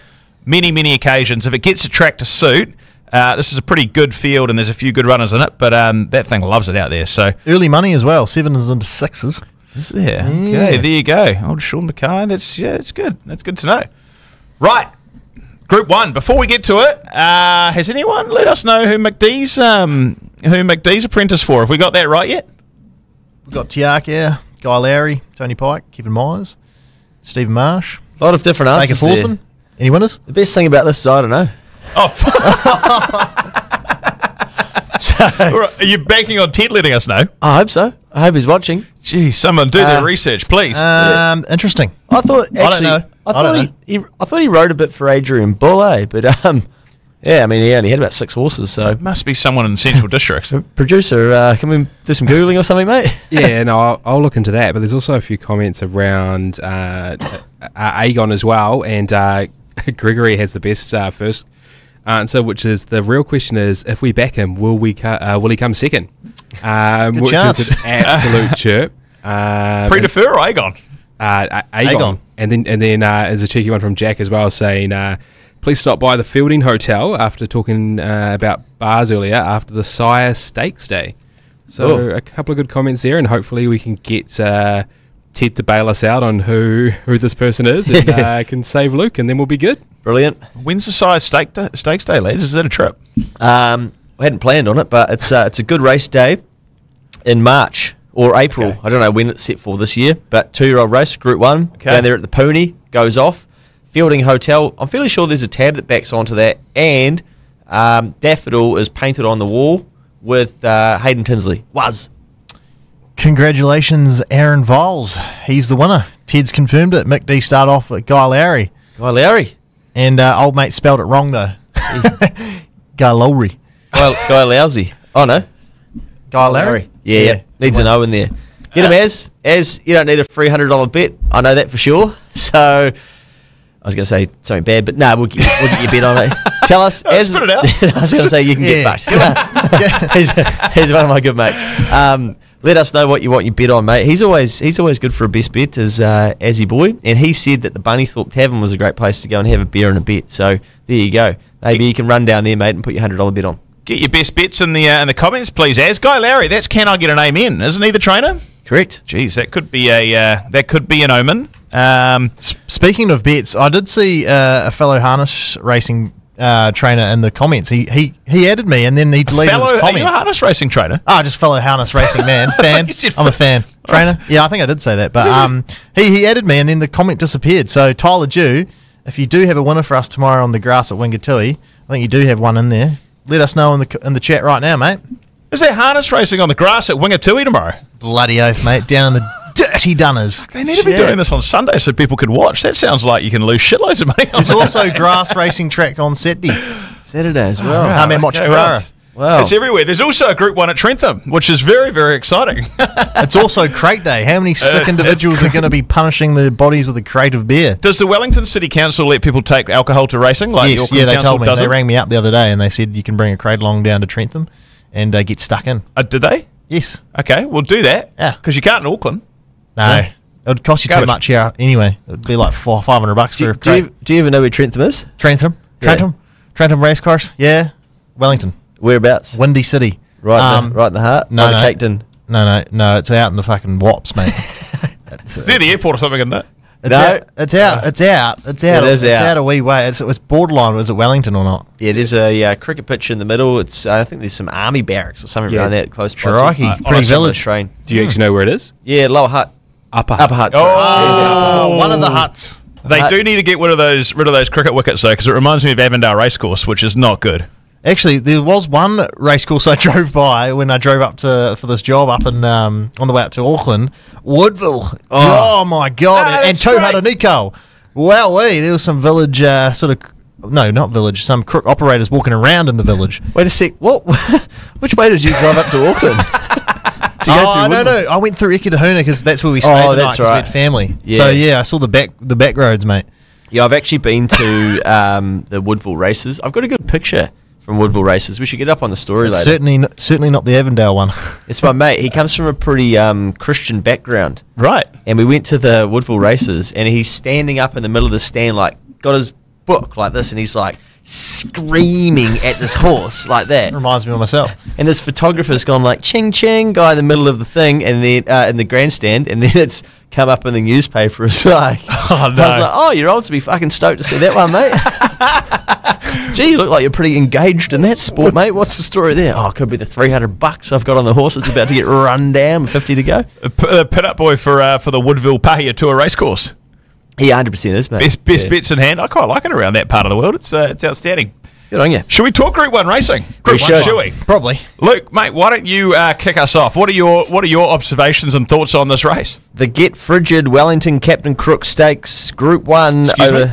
many occasions. If it gets a track to suit, this is a pretty good field and there's a few good runners in it, but that thing loves it out there. So
early money as well, 7s into 6s.
Is there? Okay, there you go. Old Sean Mackay. That's good. That's good to know. Right. Group 1. Before we get to it, has anyone let us know who McDee's apprentice for? Have we got that right yet?
We've got Tiaka, Guy Lowry, Tony Pike, Kevin Myers, Stephen Marsh.
A lot of different answers
Baker Forsman. Any winners?
The best thing about this is I don't know.
Are you banking on Ted letting us know?
I hope so. I hope he's watching.
Gee, someone do their research, please.
Interesting.
I thought actually,
I don't know.
I thought he rode a bit for Adrian Bulle, but yeah, I mean he only had about 6 horses, so
Must be someone in the Central Districts.
Producer, can we do some googling or something, mate?
Yeah, no, I'll look into that. But there's also a few comments around Agon as well, and Gregory has the best first answer, which is the real question is if we back him, will he come second? Which
chance.
is an absolute chirp.
Pre-defer or Agon?
Agon. And then there's a cheeky one from Jack as well saying, please stop by the Fielding Hotel after talking about bars earlier after the Sire Stakes Day. So a couple of good comments there, and hopefully we can get Ted to bail us out on who this person is and can save Luke, and then we'll be good.
Brilliant.
When's the Sire Stakes Day, lads? Is that a trip?
I hadn't planned on it, but it's a good race day in March or April.
Okay.
I don't know when it's set for this year, but 2-year-old race, Group 1, down there at the Pony, goes off. Fielding Hotel, I'm fairly sure there's a tab that backs onto that, and Daffodil is painted on the wall with Hayden Tinsley.
Congratulations, Aaron Voles. He's the winner. Ted's confirmed it. Mick D start off with Guy Lowry.
Guy Lowry.
And old mate spelled it wrong, though. Guy Lowry.
Guy Lousy. Oh, no.
Guy Lowry?
Yeah. Needs an O in there. Get him as you don't need a $300 bet. I know that for sure. So I was going to say something bad, but no, we'll get your bet on it. Tell us.
Spit it out.
I was going to say you can get fucked. He's one of my good mates. Let us know what you want your bet on, mate. He's always good for a best bet, as Azzy boy, and he said that the Bunnythorpe Tavern was a great place to go and have a beer and a bet. So there you go. Maybe you can run down there, mate, and put your $100 bet on. Get
your best bets in the comments, please. As Guy Lowry, that's Can I Get an Amen? Isn't he the trainer?
Correct.
Jeez, that could be an omen.
Speaking of bets, I did see a fellow harness racing trainer in the comments. He added me and then he deleted his comment.
Are you a harness racing trainer?
Just fellow harness racing man. Fan. I'm a fan. Trainer. Yeah, I think I did say that. But he added me and then the comment disappeared. So Tyler Dew, if you do have a winner for us tomorrow on the grass at Wingatui, I think you do have one in there. Let us know in the chat right now, mate.
Is there harness racing on the grass at Wingatui tomorrow?
Bloody oath, mate. Down in the dirty Dunners.
They need to be doing this on Sunday so people could watch. That sounds like you can lose shitloads of money on
There's also grass racing track on Saturday
as well.
Carrara.
Wow.
It's everywhere. There's also a Group 1 at Trentham, which is very, very exciting.
It's also crate day. How many sick individuals are going to be punishing their bodies with a crate of beer?
Does the Wellington City Council let people take alcohol to racing?
Yes, they told me. They rang me up the other day and they said you can bring a crate along down to Trentham and get stuck in.
Did they?
Yes.
Okay, we'll do that.
Yeah.
Because you can't in Auckland.
No. Yeah. It would cost you too much here anyway. It would be like $500 for a crate.
Do you even know where Trentham is?
Trentham Racecourse. Yeah. Wellington.
Whereabouts?
Windy City.
Right in the heart?
No.
Caked-in.
No, it's out in the fucking Wops, mate.
It's near the airport or something, isn't it?
It's out. It's out a wee way. It's borderline. Was it Wellington or not?
Yeah, there's a cricket pitch in the middle. It's I think there's some army barracks or something around that close.
Crikey, pretty village.
Train.
Do you actually know where it is?
Yeah, Lower Hut.
Upper
Hut.
One of the huts.
They do need to get rid of those cricket wickets though, because it reminds me of Avondale Racecourse, which is not good.
Actually, there was one racecourse I drove by when I drove up for this job up in on the way up to Auckland, Woodville. Oh my god! And Tauharanico. Wowee! There was some village some crook operators walking around in the village.
Wait a sec. What? Which way did you drive up to Auckland?
No. I went through Riccartons because that's where we stayed the night because we had family. Yeah. So yeah, I saw the back roads, mate.
Yeah, I've actually been to the Woodville races. I've got a good picture from Woodville races. We should get up on the story later.
Certainly not the Avondale one.
It's my mate. He comes from a pretty Christian background.
Right.
And we went to the Woodville races and he's standing up in the middle of the stand, like got his book like this, and he's like screaming at this horse like that.
Reminds me of myself.
And this photographer's gone like ching ching guy in the middle of the thing, and then in the grandstand, and then it's come up in the newspaper. It's like,
oh no!
I was like, oh, you're old to be fucking stoked to see that one, mate. Gee, you look like you're pretty engaged in that sport, mate. What's the story there? Oh, it could be the $300 I've got on the horse. It's about to get run down. 50 to go.
Pit-up boy for the Woodville Pahia Tour racecourse.
He 100% is, mate.
Best bets in hand. I quite like it around that part of the world. It's outstanding.
Good on you.
Should we talk Group 1 racing?
Should we? Probably.
Luke, mate, why don't you kick us off? What are your observations and thoughts on this race?
The Get Frigid Wellington Captain Crook Stakes Group 1
Excuse me?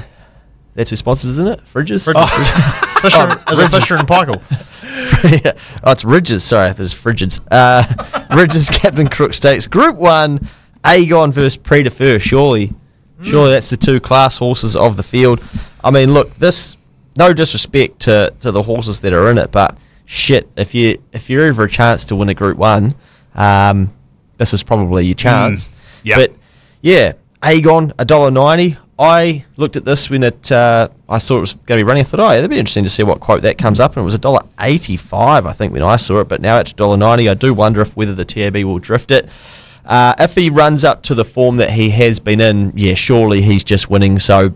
That's who sponsors, isn't it? Fridges?
Fisher and Pikel.
Oh, it's Ridges. Sorry, there's Frigids. Ridges Captain Crook Stakes Group 1, Aegon versus Prix de Feu. Surely that's the two class horses of the field. I mean, look, this, no disrespect to the horses that are in it, but shit, if you're ever a chance to win a Group 1, this is probably your chance.
Yeah.
But yeah, Aegon $1.90. I looked at this when I saw it was going to be running. I thought, oh, yeah, that'd be interesting to see what quote that comes up. And it was $1.85, I think, when I saw it. But now it's $1.90. I do wonder whether the TAB will drift it. If he runs up to the form that he has been in, yeah, surely he's just winning. So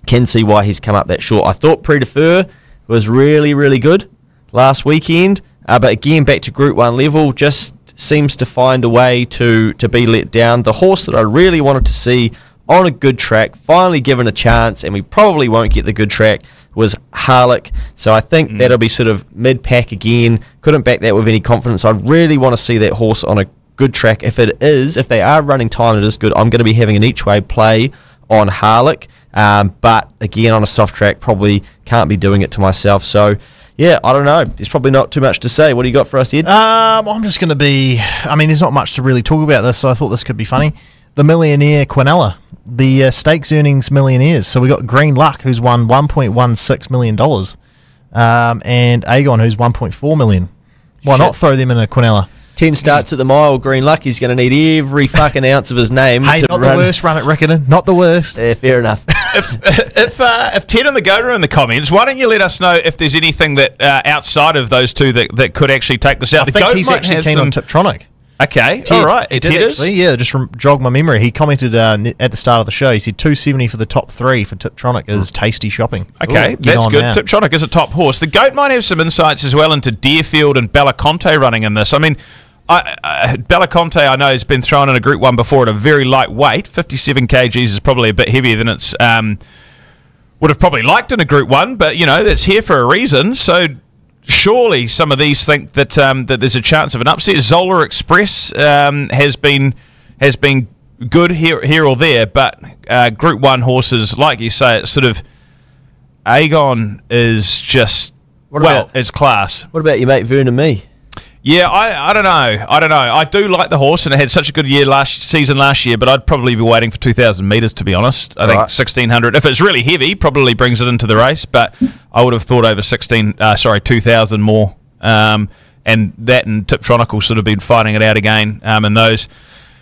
can see why he's come up that short. I thought Prix de Feu was really, really good last weekend. But again, back to Group 1 level, just seems to find a way to be let down. The horse that I really wanted to see on a good track, finally given a chance, and we probably won't get the good track, was Harlock. So I think that'll be sort of mid-pack again. Couldn't back that with any confidence. I really want to see that horse on a good track. If they are running time, it is good. I'm going to be having an each-way play on Harlock. But again, on a soft track, probably can't be doing it to myself. So yeah, I don't know. There's probably not too much to say. What do you got for us, Ed?
I'm just going to be... I mean, there's not much to really talk about this, so I thought this could be funny. The Millionaire Quinella, the stakes earnings millionaires. So we got Green Luck, who's won $1.16 million. and Aegon, who's 1.4 million. Why not throw them in a Quinella?
10 starts at the mile, Green Luck. He's going to need every fucking ounce of his name.
Hey,
to
not
run.
the worst run at Riccarton. Not the worst.
Yeah, fair enough.
If Ted and the Goat are in the comments, why don't you let us know if there's anything that outside of those two that could actually take this out?
I think he's actually keen on Tiptronic.
Okay,
Ted,
all right.
Ted actually, yeah, just jogged my memory. He commented at the start of the show. He said 270 for the top 3 for Tiptronic is tasty shopping.
Okay,
Ooh,
that's good.
Now.
Tiptronic is a top horse. The Goat might have some insights as well into Deerfield and Belaconte running in this. I mean, Belaconte, I know, has been thrown in a Group 1 before at a very light weight. 57 kgs is probably a bit heavier than it's would have probably liked in a Group 1, but, that's here for a reason. So surely some of these think that that there's a chance of an upset. Zola Express has been good here or there, but Group 1 horses, like you say, it's sort of Aegon is just, it's class.
What about your mate Vern and me?
Yeah, I don't know. I do like the horse, and it had such a good year last year, but I'd probably be waiting for 2,000 metres, to be honest. I think 1,600, if it's really heavy, probably brings it into the race, but I would have thought over 2,000 more. And that and Tiptronic will sort of been fighting it out again in those.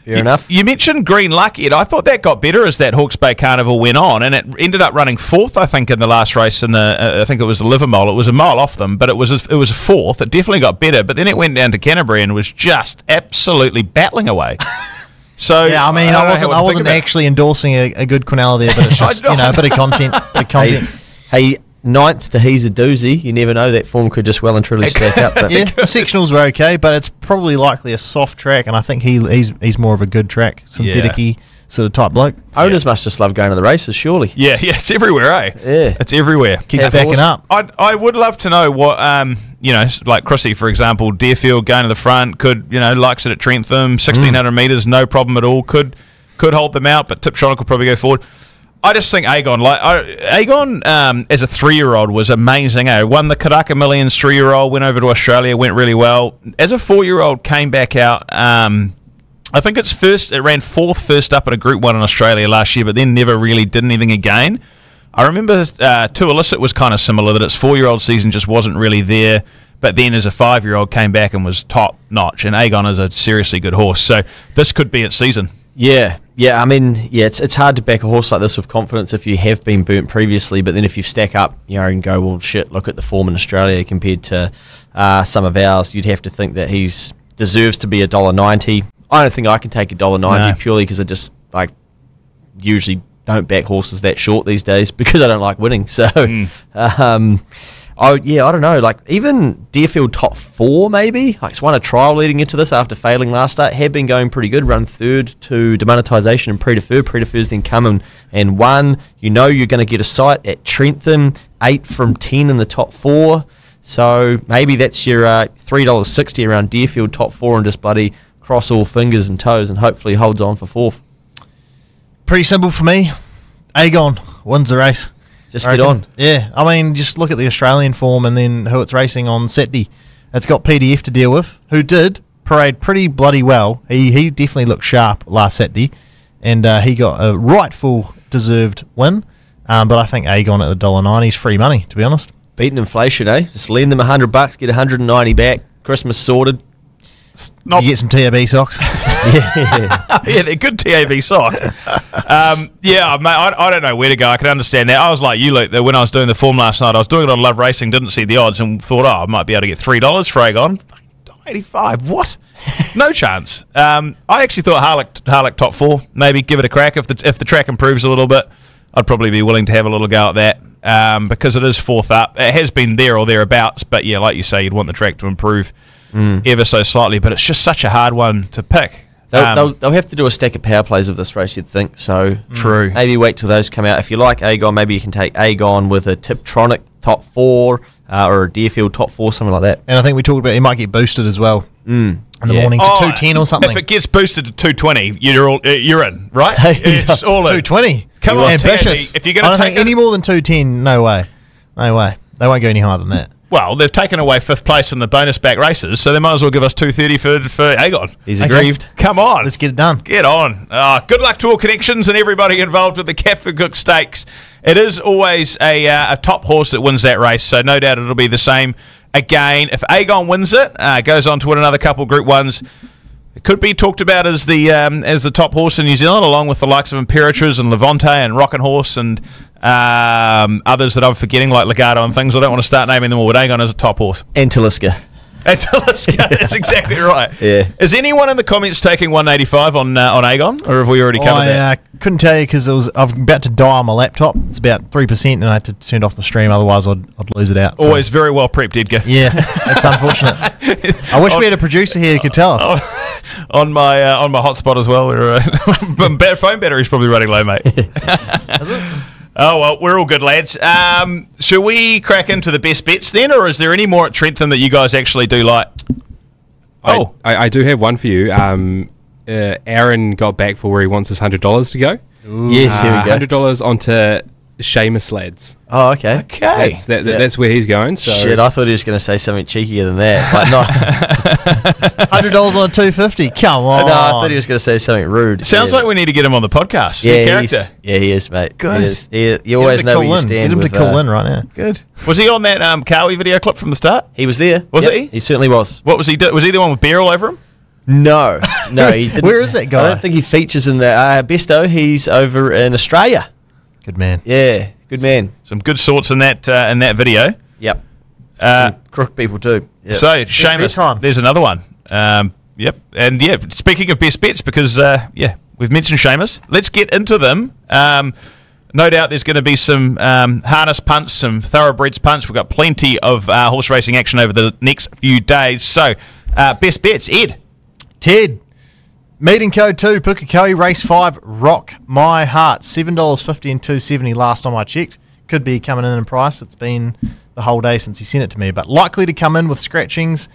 Fair enough.
You mentioned Green Luck, Ed. I thought that got better as that Hawke's Bay Carnival went on, and it ended up running 4th, I think, in the last race. I think it was the Livermole. It was a mile off them, but it was a 4th. It definitely got better, but then it went down to Canterbury and was just absolutely battling away. So
yeah, I mean, I wasn't actually endorsing a good Quinella there, but it's just a bit of content.
Hey, 9th to He's a Doozy. You never know, that form could just well and truly stack up. But
yeah, the sectionals were okay, but it's probably likely a soft track, and I think he's more of a good track, synthetic-y sort of type bloke.
Owners must just love going to the races, surely.
Yeah, it's everywhere, eh?
Yeah.
It's everywhere.
Keeps backing up.
I would love to know what, like Chrissy, for example, Deerfield going to the front, likes it at Trentham, 1,600 metres, no problem at all, could hold them out, but Tiptronic will probably go forward. I just think Aegon, as a 3-year-old was amazing. Won the Karaka Millions 3-year-old, went over to Australia, went really well. As a 4-year-old, came back out. I think it ran 4th first up at a Group 1 in Australia last year, but then never really did anything again. I remember to Illicit was kind of similar, that its 4-year-old season just wasn't really there. But then as a 5-year-old came back and was top notch, and Aegon is a seriously good horse. So this could be its season.
Yeah. I mean, it's hard to back a horse like this with confidence if you have been burnt previously, but then if you stack up, and go, well, shit, look at the form in Australia compared to some of ours, you'd have to think that he's deserves to be $1.90. I don't think I can take $1.90 purely because I just usually don't back horses that short these days because I don't like winning. So, I don't know. Even Deerfield top 4 maybe. It's won a trial leading into this after failing last start. Have been going pretty good. Run 3rd to Demonetisation and Prix de Feu. Prix de Feu's then come and won. You're going to get a sight at Trentham. 8 from 10 in the top 4. So maybe that's your $3.60 around Deerfield top 4 and just bloody cross all fingers and toes and hopefully holds on for 4th.
Pretty simple for me. Aegon wins the race.
Just get on.
Yeah, I mean, just look at the Australian form and then who it's racing on satdee. It's got PDF to deal with, who did parade pretty bloody well. He definitely looked sharp last satdee, and he got a rightful deserved win. But I think Aegon at the $1.90 is free money, to be honest.
Beating inflation, eh? Just lend them $100, get $190 back. Christmas sorted.
You get some TAB socks.
Yeah, they're good TAB socks. Mate, I don't know where to go. I can understand that. I was like you, Luke, that when I was doing the form last night, I was doing it on Love Racing, didn't see the odds, and thought, I might be able to get $3 for Aegon. $85. What? No chance. I actually thought Harlech top 4. Maybe give it a crack if the track improves a little bit. I'd probably be willing to have a little go at that because it is 4th up. It has been there or thereabouts, but yeah, like you say, you'd want the track to improve ever so slightly. But it's just such a hard one to pick.
They'll have to do a stack of power plays of this race, you'd think. So
true.
Maybe wait till those come out. If you like Aegon, maybe you can take Aegon with a Tiptronic top 4 or a Deerfield top 4, something like that.
And I think we talked about he might get boosted as well in the morning to 210 or something.
If it gets boosted to 220, you're in, right? It's all in.
220.
Come on,
ambitious.
If you're going to take
any more than 210, no way. They won't go any higher than that.
Well, they've taken away 5th place in the bonus back races, so they might as well give us 230 for Aegon.
He's aggrieved.
Come on.
Let's get it done.
Get on. Good luck to all connections and everybody involved with the Captain Cook Stakes. It is always a top horse that wins that race, so no doubt it'll be the same again. If Aegon wins it, goes on to win another couple Group 1s, it could be talked about as the top horse in New Zealand, along with the likes of Imperatriz and Levante and Rockin' Horse and others that I'm forgetting, like Legato and things. I don't want to start naming them all, but Aegon is a top horse.
And Taliska.
That's exactly right.
Yeah.
Is anyone in the comments taking 185 on Aegon, or have we already covered that?
I couldn't tell you because I'm about to die on my laptop. It's about 3%, and I had to turn off the stream. Otherwise, I'd lose it out. So.
Always very well prepped, Edgar.
Yeah, it's unfortunate. I wish we had a producer here who could tell us.
On my hotspot as well. Phone battery's probably running low, mate.
Is it?
Oh, well, we're all good, lads. Shall we crack into the best bets then, or is there any more at Trentham that you guys actually do like?
I do have one for you. Aaron got back for where he wants his $100 to go.
Yes, here we go.
$100 onto Seamus lads.
Oh, okay.
That's where he's going. So.
Shit, I thought he was going to say something cheekier than that. But no.
$100 on a 250. Come on.
No, I thought he was going to say something rude.
Sounds like we need to get him on the podcast.
Yeah,
character.
He is, mate.
Good.
You always know where you stand.
Get him to call in right now.
Good. Was he on that Cowie video clip from the start?
He was there.
Was he?
He certainly was.
What was he do? Was he the one with beer all over him?
No, he didn't.
Where is that guy?
I don't think he features in the Besto. He's over in Australia.
Good man.
Yeah, good man.
Some good sorts in that video.
Yep. Some crook people too. Yep.
So, Seamus, there's another one. Yep. And yeah, speaking of best bets, because we've mentioned Seamus, let's get into them. No doubt there's going to be some harness punts, some thoroughbreds punts. We've got plenty of horse racing action over the next few days. So, best bets, Ed.
Ted. Meeting code 2, Pukekohe, race 5, Rock My Heart. $7.50 and $2.70 last time I checked. Could be coming in price. It's been the whole day since he sent it to me. But likely to come in with scratchings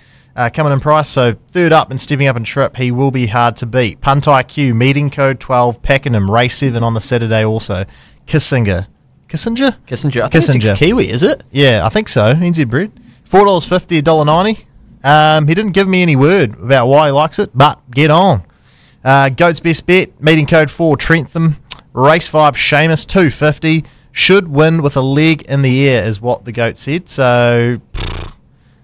coming in price. So third up and stepping up in trip, he will be hard to beat. Punt IQ, meeting code 12, Pakenham, race 7 on the Saturday also. Kissinger. I think
it's Kiwi, is it?
Yeah, I think so. NZ bred. $4.50, $1.90. He didn't give me any word about why he likes it, but get on. Goat's best bet, meeting code 4, Trentham, race 5, Seamus, $2.50. Should win with a leg in the air is what the goat said. So,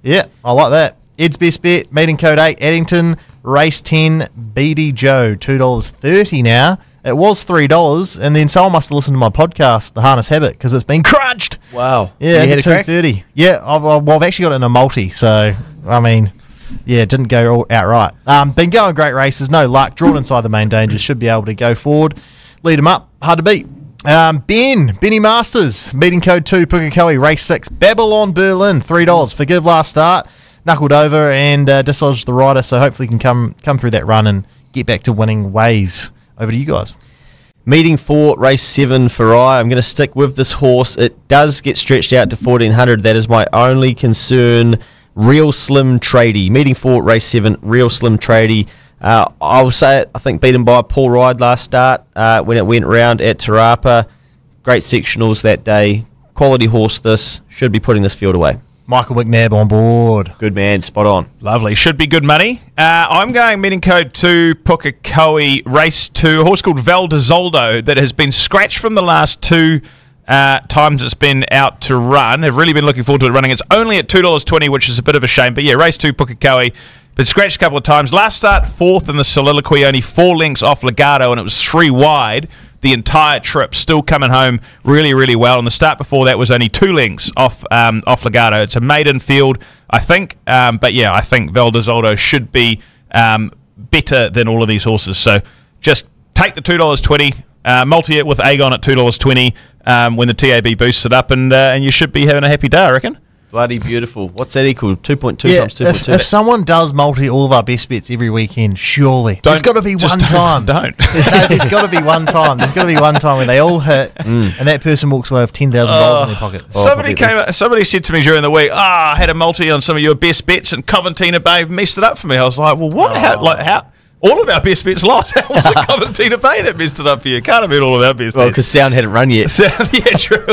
yeah, I like that. Ed's best bet, meeting code 8, Addington, race 10, BD Joe, $2.30 now. It was $3, and then someone must have listened to my podcast, The Harness Habit, because it's been crunched.
Wow.
Yeah, you had $2.30. Yeah, I've actually got it in a multi, so, I mean... Yeah, it didn't go outright. Been going great races, no luck. Drawn inside the main dangers, should be able to go forward. Lead him up, hard to beat. Benny Masters, meeting code 2, Pukekohe, race 6, Babylon Berlin, $3. Forgive last start, knuckled over and dislodged the rider, so hopefully can come through that run and get back to winning ways. Over to you guys.
Meeting 4, race 7 for I'm going to stick with this horse. It does get stretched out to 1,400. That is my only concern. Real Slim Tradie. Meeting 4, race 7, Real Slim Tradie. I will say it, I think beaten by a poor ride last start when it went round at Te Rapa. Great sectionals that day. Quality horse this. Should be putting this field away.
Michael McNabb on board.
Good man, spot on.
Lovely. Should be good money. I'm going meeting code 2, Pukekohe, race 2. A horse called Val d'Isoldo that has been scratched from the last 2 times it's been out to run. I've really been looking forward to it running. It's only at $2.20, which is a bit of a shame. But yeah, race 2, Pukekohe. Been scratched a couple of times. Last start, 4th in the soliloquy, only 4 lengths off Legato, and it was 3 wide the entire trip. Still coming home really, really well. And the start before that was only 2 lengths off Legato. It's a maiden field, I think. But yeah, I think Val d'Isoldo should be better than all of these horses. So just take the $2.20. Multi it with Aegon at $2.20 when the TAB boosts it up, and you should be having a happy day, I reckon.
Bloody beautiful. What's that equal? 2.2
yeah,
times 2.2.
If someone does multi all of our best bets every weekend, surely there's got to be one time.
Don't.
No, there's got to be one time. There's got to be one time when they all hit, and that person walks away with $10,000 in their pocket.
Somebody said to me during the week, I had a multi on some of your best bets, and Coventina Bay messed it up for me. I was like, well, what? How? All of our best bets lost. How was it Coventina Bay that messed it up for you? Can't have been all of our best
Well,
bets.
because Sound hadn't run yet.
Yeah, true.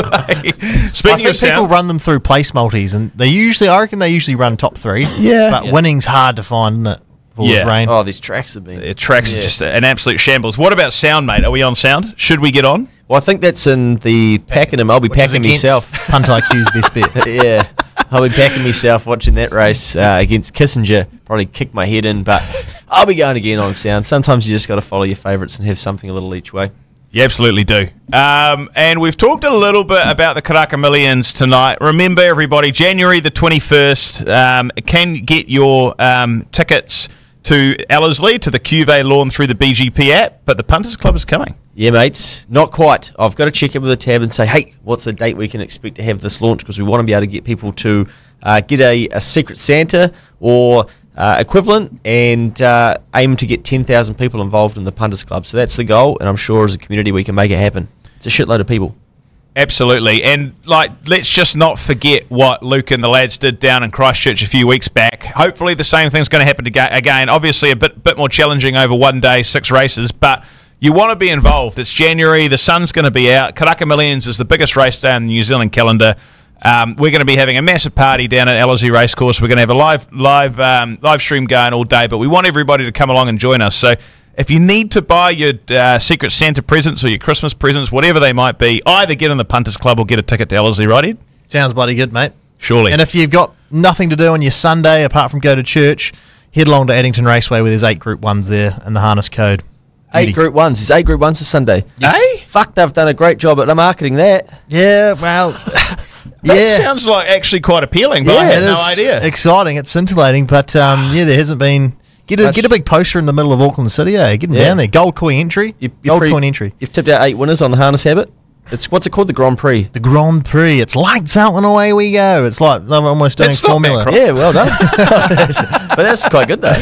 Speaking
I
of
think people
sound,
run them through place multis, and I reckon they usually run top 3.
Yeah.
But
Yeah.
winning's hard to find, isn't it? Full
Yeah.
of rain.
Oh, these tracks have been.
the tracks are just an absolute shambles. What about sound, mate? Are we on sound? Should we get on?
Well, I think that's in the Pakenham. I'll be
Which is
packing
against
myself.
Punt IQ's best bet.
Yeah, I'll be packing myself watching that race against Kissinger. Probably kick my head in, but I'll be going again on sound. Sometimes you just got to follow your favourites and have something a little each way.
You absolutely do. And we've talked a little bit about the Karaka Millions tonight. Remember, everybody, January the 21st, can get your tickets to Ellerslie, to the Cuvée lawn through the BGP app, but the Punters Club is coming.
Yeah, mates, not quite. I've got to check in with the tab and say, hey, what's the date we can expect to have this launch? Because we want to be able to get people to get a Secret Santa or equivalent and aim to get 10,000 people involved in the Punters Club. So that's the goal, and I'm sure as a community we can make it happen. It's a shitload of people.
Absolutely. And, let's just not forget what Luke and the lads did down in Christchurch a few weeks back. Hopefully the same thing's going to happen again. Obviously a bit more challenging over one day, 6 races, but you want to be involved. It's January. The sun's going to be out. Karaka Millions is the biggest race day in the New Zealand calendar. We're going to be having a massive party down at Ellerslie Racecourse. We're going to have a live stream going all day, but we want everybody to come along and join us. So if you need to buy your Secret Santa presents or your Christmas presents, whatever they might be, either get in the Punters Club or get a ticket to Ellerslie, right, Ed?
Sounds bloody good, mate.
Surely.
And if you've got nothing to do on your Sunday apart from go to church, head along to Addington Raceway where there's 8 Group 1s there and the harness code.
8 Group 1s. There's 8 Group 1s this Sunday.
Yes.
Hey?
Fuck, they've done a great job at marketing that.
Yeah, well,
That sounds like actually quite appealing, but I had no idea.
Exciting, it's scintillating, but there hasn't been. Get a big poster in the middle of Auckland City, eh? Get them down there. Gold coin entry. Gold coin entry.
You've tipped out 8 winners on the harness habit. What's it called? The Grand Prix.
The Grand Prix. It's lights out and away we go. It's like they're almost doing
It's not
Formula.
bad,
Yeah, well done. But that's quite good though.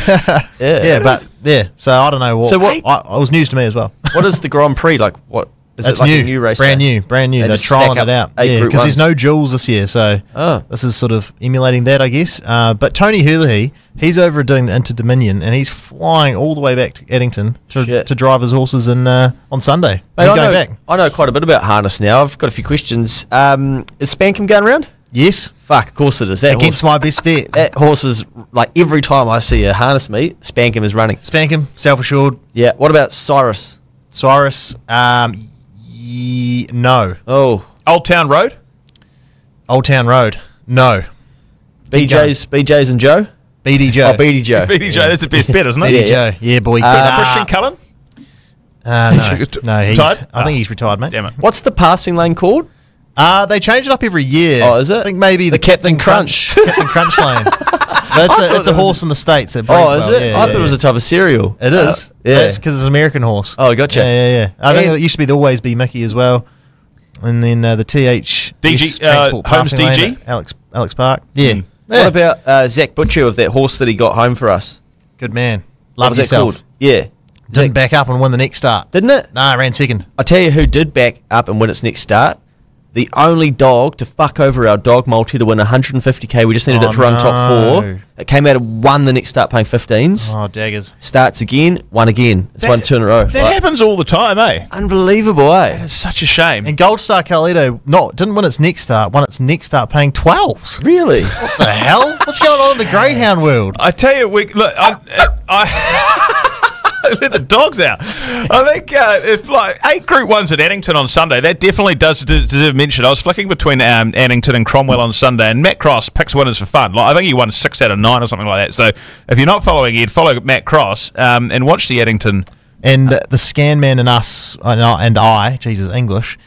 Yeah.
So I don't know what.
So what-
it was news to me as well.
What is the Grand Prix like? What is
It's
it like
new,
a new race?
brand
day?
new. They're
just
trialing
stack up
it out.
8
Yeah,
Group
because there's
1s.
no jewels this year, so
Oh.
this is sort of emulating that, I guess. But Tony Hurley, he's over doing the Inter Dominion, and he's flying all the way back to Addington to drive his horses in on Sunday.
Mate,
He's going back.
I know quite a bit about harness now. I've got a few questions. Is Spankham going around?
Yes,
Fuck, of course it is. That
against
horse,
my best bet.
that horse is like every time I see a harness meet, Spankham is running.
Spank him, self-assured.
Yeah. What about Cyrus?
Cyrus, no.
Oh,
Old Town Road?
Old Town Road, no.
BJ's and Joe.
BD Joe.
Oh, BD Joe.
BDJ, that's the best bet, isn't it?
BD Joe, yeah, boy.
Christian Cullen?
No,
Retired?
I think he's retired, mate.
Damn it.
What's the passing lane called?
They change it up every year.
Oh, is it?
I think maybe
The Captain Crunch.
Captain Crunch lane. It's a horse in the States. That breeds
Oh, is
well.
it?
Yeah,
I
yeah,
thought it was
yeah.
a type of cereal.
It is.
Yeah.
It's because it's an American horse.
Oh, gotcha.
Yeah. I think
And-
it used to be the Always Be Mickey as well. And then the TH
DG,
Transport
Holmes
passing lane
DG?
at Alex Park. Yeah.
Mm.
Yeah.
What about Zach Butcher of that horse that he got home for us?
Good man.
What
Love
was that
yourself.
called? Yeah.
Didn't back up and win the next start.
Didn't it?
Nah, ran second.
I tell you who did back up and win its next start. The only dog to fuck over our dog multi to win 150k. We just needed it to run top
no.
4. It came out and won the next start paying 15s.
Oh, daggers.
Starts again, won again. It's won 2 in a row.
That
Like,
happens all the time, eh?
unbelievable, eh?
It's such a shame.
And Gold Star Carlito didn't win its next start. Won its next start paying 12s.
Really?
What the hell? What's going on in the greyhound world?
I tell you, I let the dogs out. I think if 8 Group 1s at Addington on Sunday, that definitely does deserve mention. I was flicking between Addington and Cromwell on Sunday, and Matt Cross picks winners for fun. I think he won 6 out of 9 or something like that. So if you're not following Ed, follow Matt Cross and watch the Addington.
And the scan man and us and I, Jesus, English,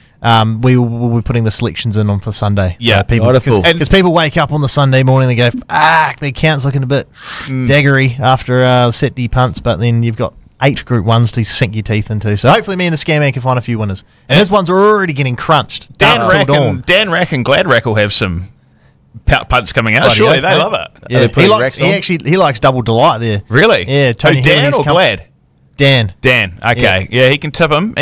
we will be putting the selections in on for Sunday.
Yeah,
people
wonderful.
because people wake up on the Sunday morning, they go, their account's looking a bit daggery after satdee punts, but then you've got 8 Group 1s to sink your teeth into. So hopefully me and the scan man can find a few winners. And his ones are already getting crunched.
Dan
Dance till
Rack
dawn.
and Gladrack will have some punts coming out.
Bloody
Surely
oath,
they
mate.
love it.
Yeah,
Are they putting
he
racks
likes
on?
he likes Double Delight there.
Really?
Yeah, Tony
Dan
Healy's
or
come-
Glad?
Dan.
Dan. Okay. Yeah, he can tip him.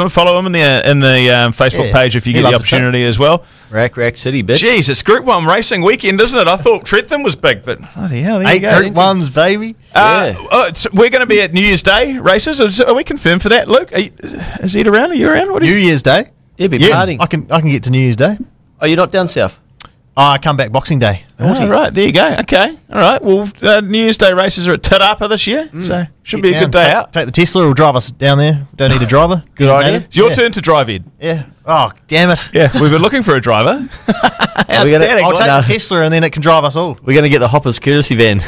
Follow him in the Facebook page if you
He
get the
loves to tip.
opportunity as well.
Rack City, bitch.
Jeez, it's Group 1 racing weekend, isn't it? I thought Trentham was big, but bloody hell, there you
8
go.
Group 1s, baby.
We're going to be at New Year's Day races. Are we confirmed for that, Luke? Is Ed around? Are you around? What
New Year's Day.
He'll be
Yeah,
partying.
I can get to New Year's Day.
Oh, you're not down south?
I come back Boxing Day.
Oh, right, there you go. Okay, all right. Well, New Year's Day races are at Tirapa this year, so should be a good day out.
Take the Tesla, it'll drive us down there. Don't need a driver.
Good idea.
It's your turn to drive, Ed.
Yeah. Oh, damn it.
Yeah, we've been looking for a driver. Outstanding.
I'll take the Tesla and then it can drive us all.
We're going to get the Hoppers courtesy van.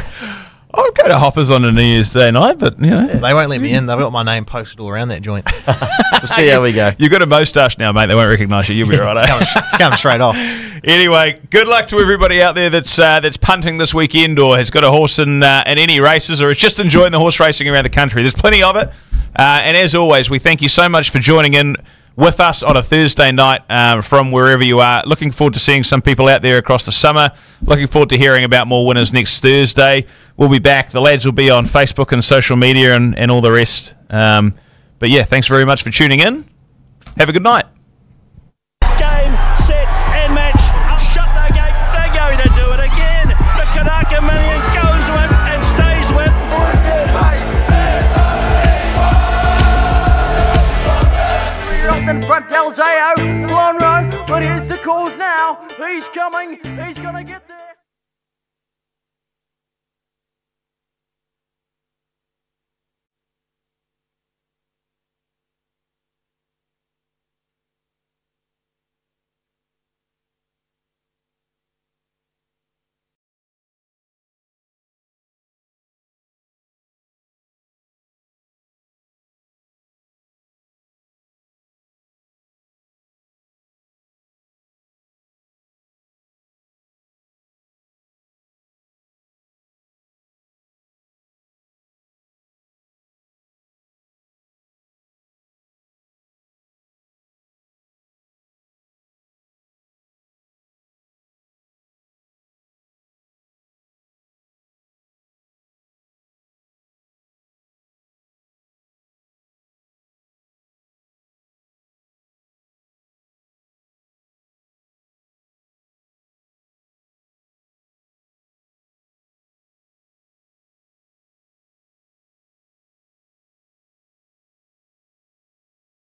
I'll go to Hoppers on a New Year's Day night, but you know.
They won't let me in. They've got my name posted all around that joint.
We'll see how we go.
You've got a moustache now, mate. They won't recognise you. You'll be right.
It's coming straight off.
Anyway, good luck to everybody out there that's punting this weekend or has got a horse in any races or is just enjoying the horse racing around the country. There's plenty of it. And as always, we thank you so much for joining in with us on a Thursday night from wherever you are. Looking forward to seeing some people out there across the summer. Looking forward to hearing about more winners next Thursday. We'll be back. The lads will be on Facebook and social media and all the rest. But yeah, thanks very much for tuning in. Have a good night.
Game, set, and match. Shut the gate. They're going to do it again. The Kanaka Million goes with and stays with. Up in front, Del Zao. Long run, but here's the calls now. He's coming. He's going to get there.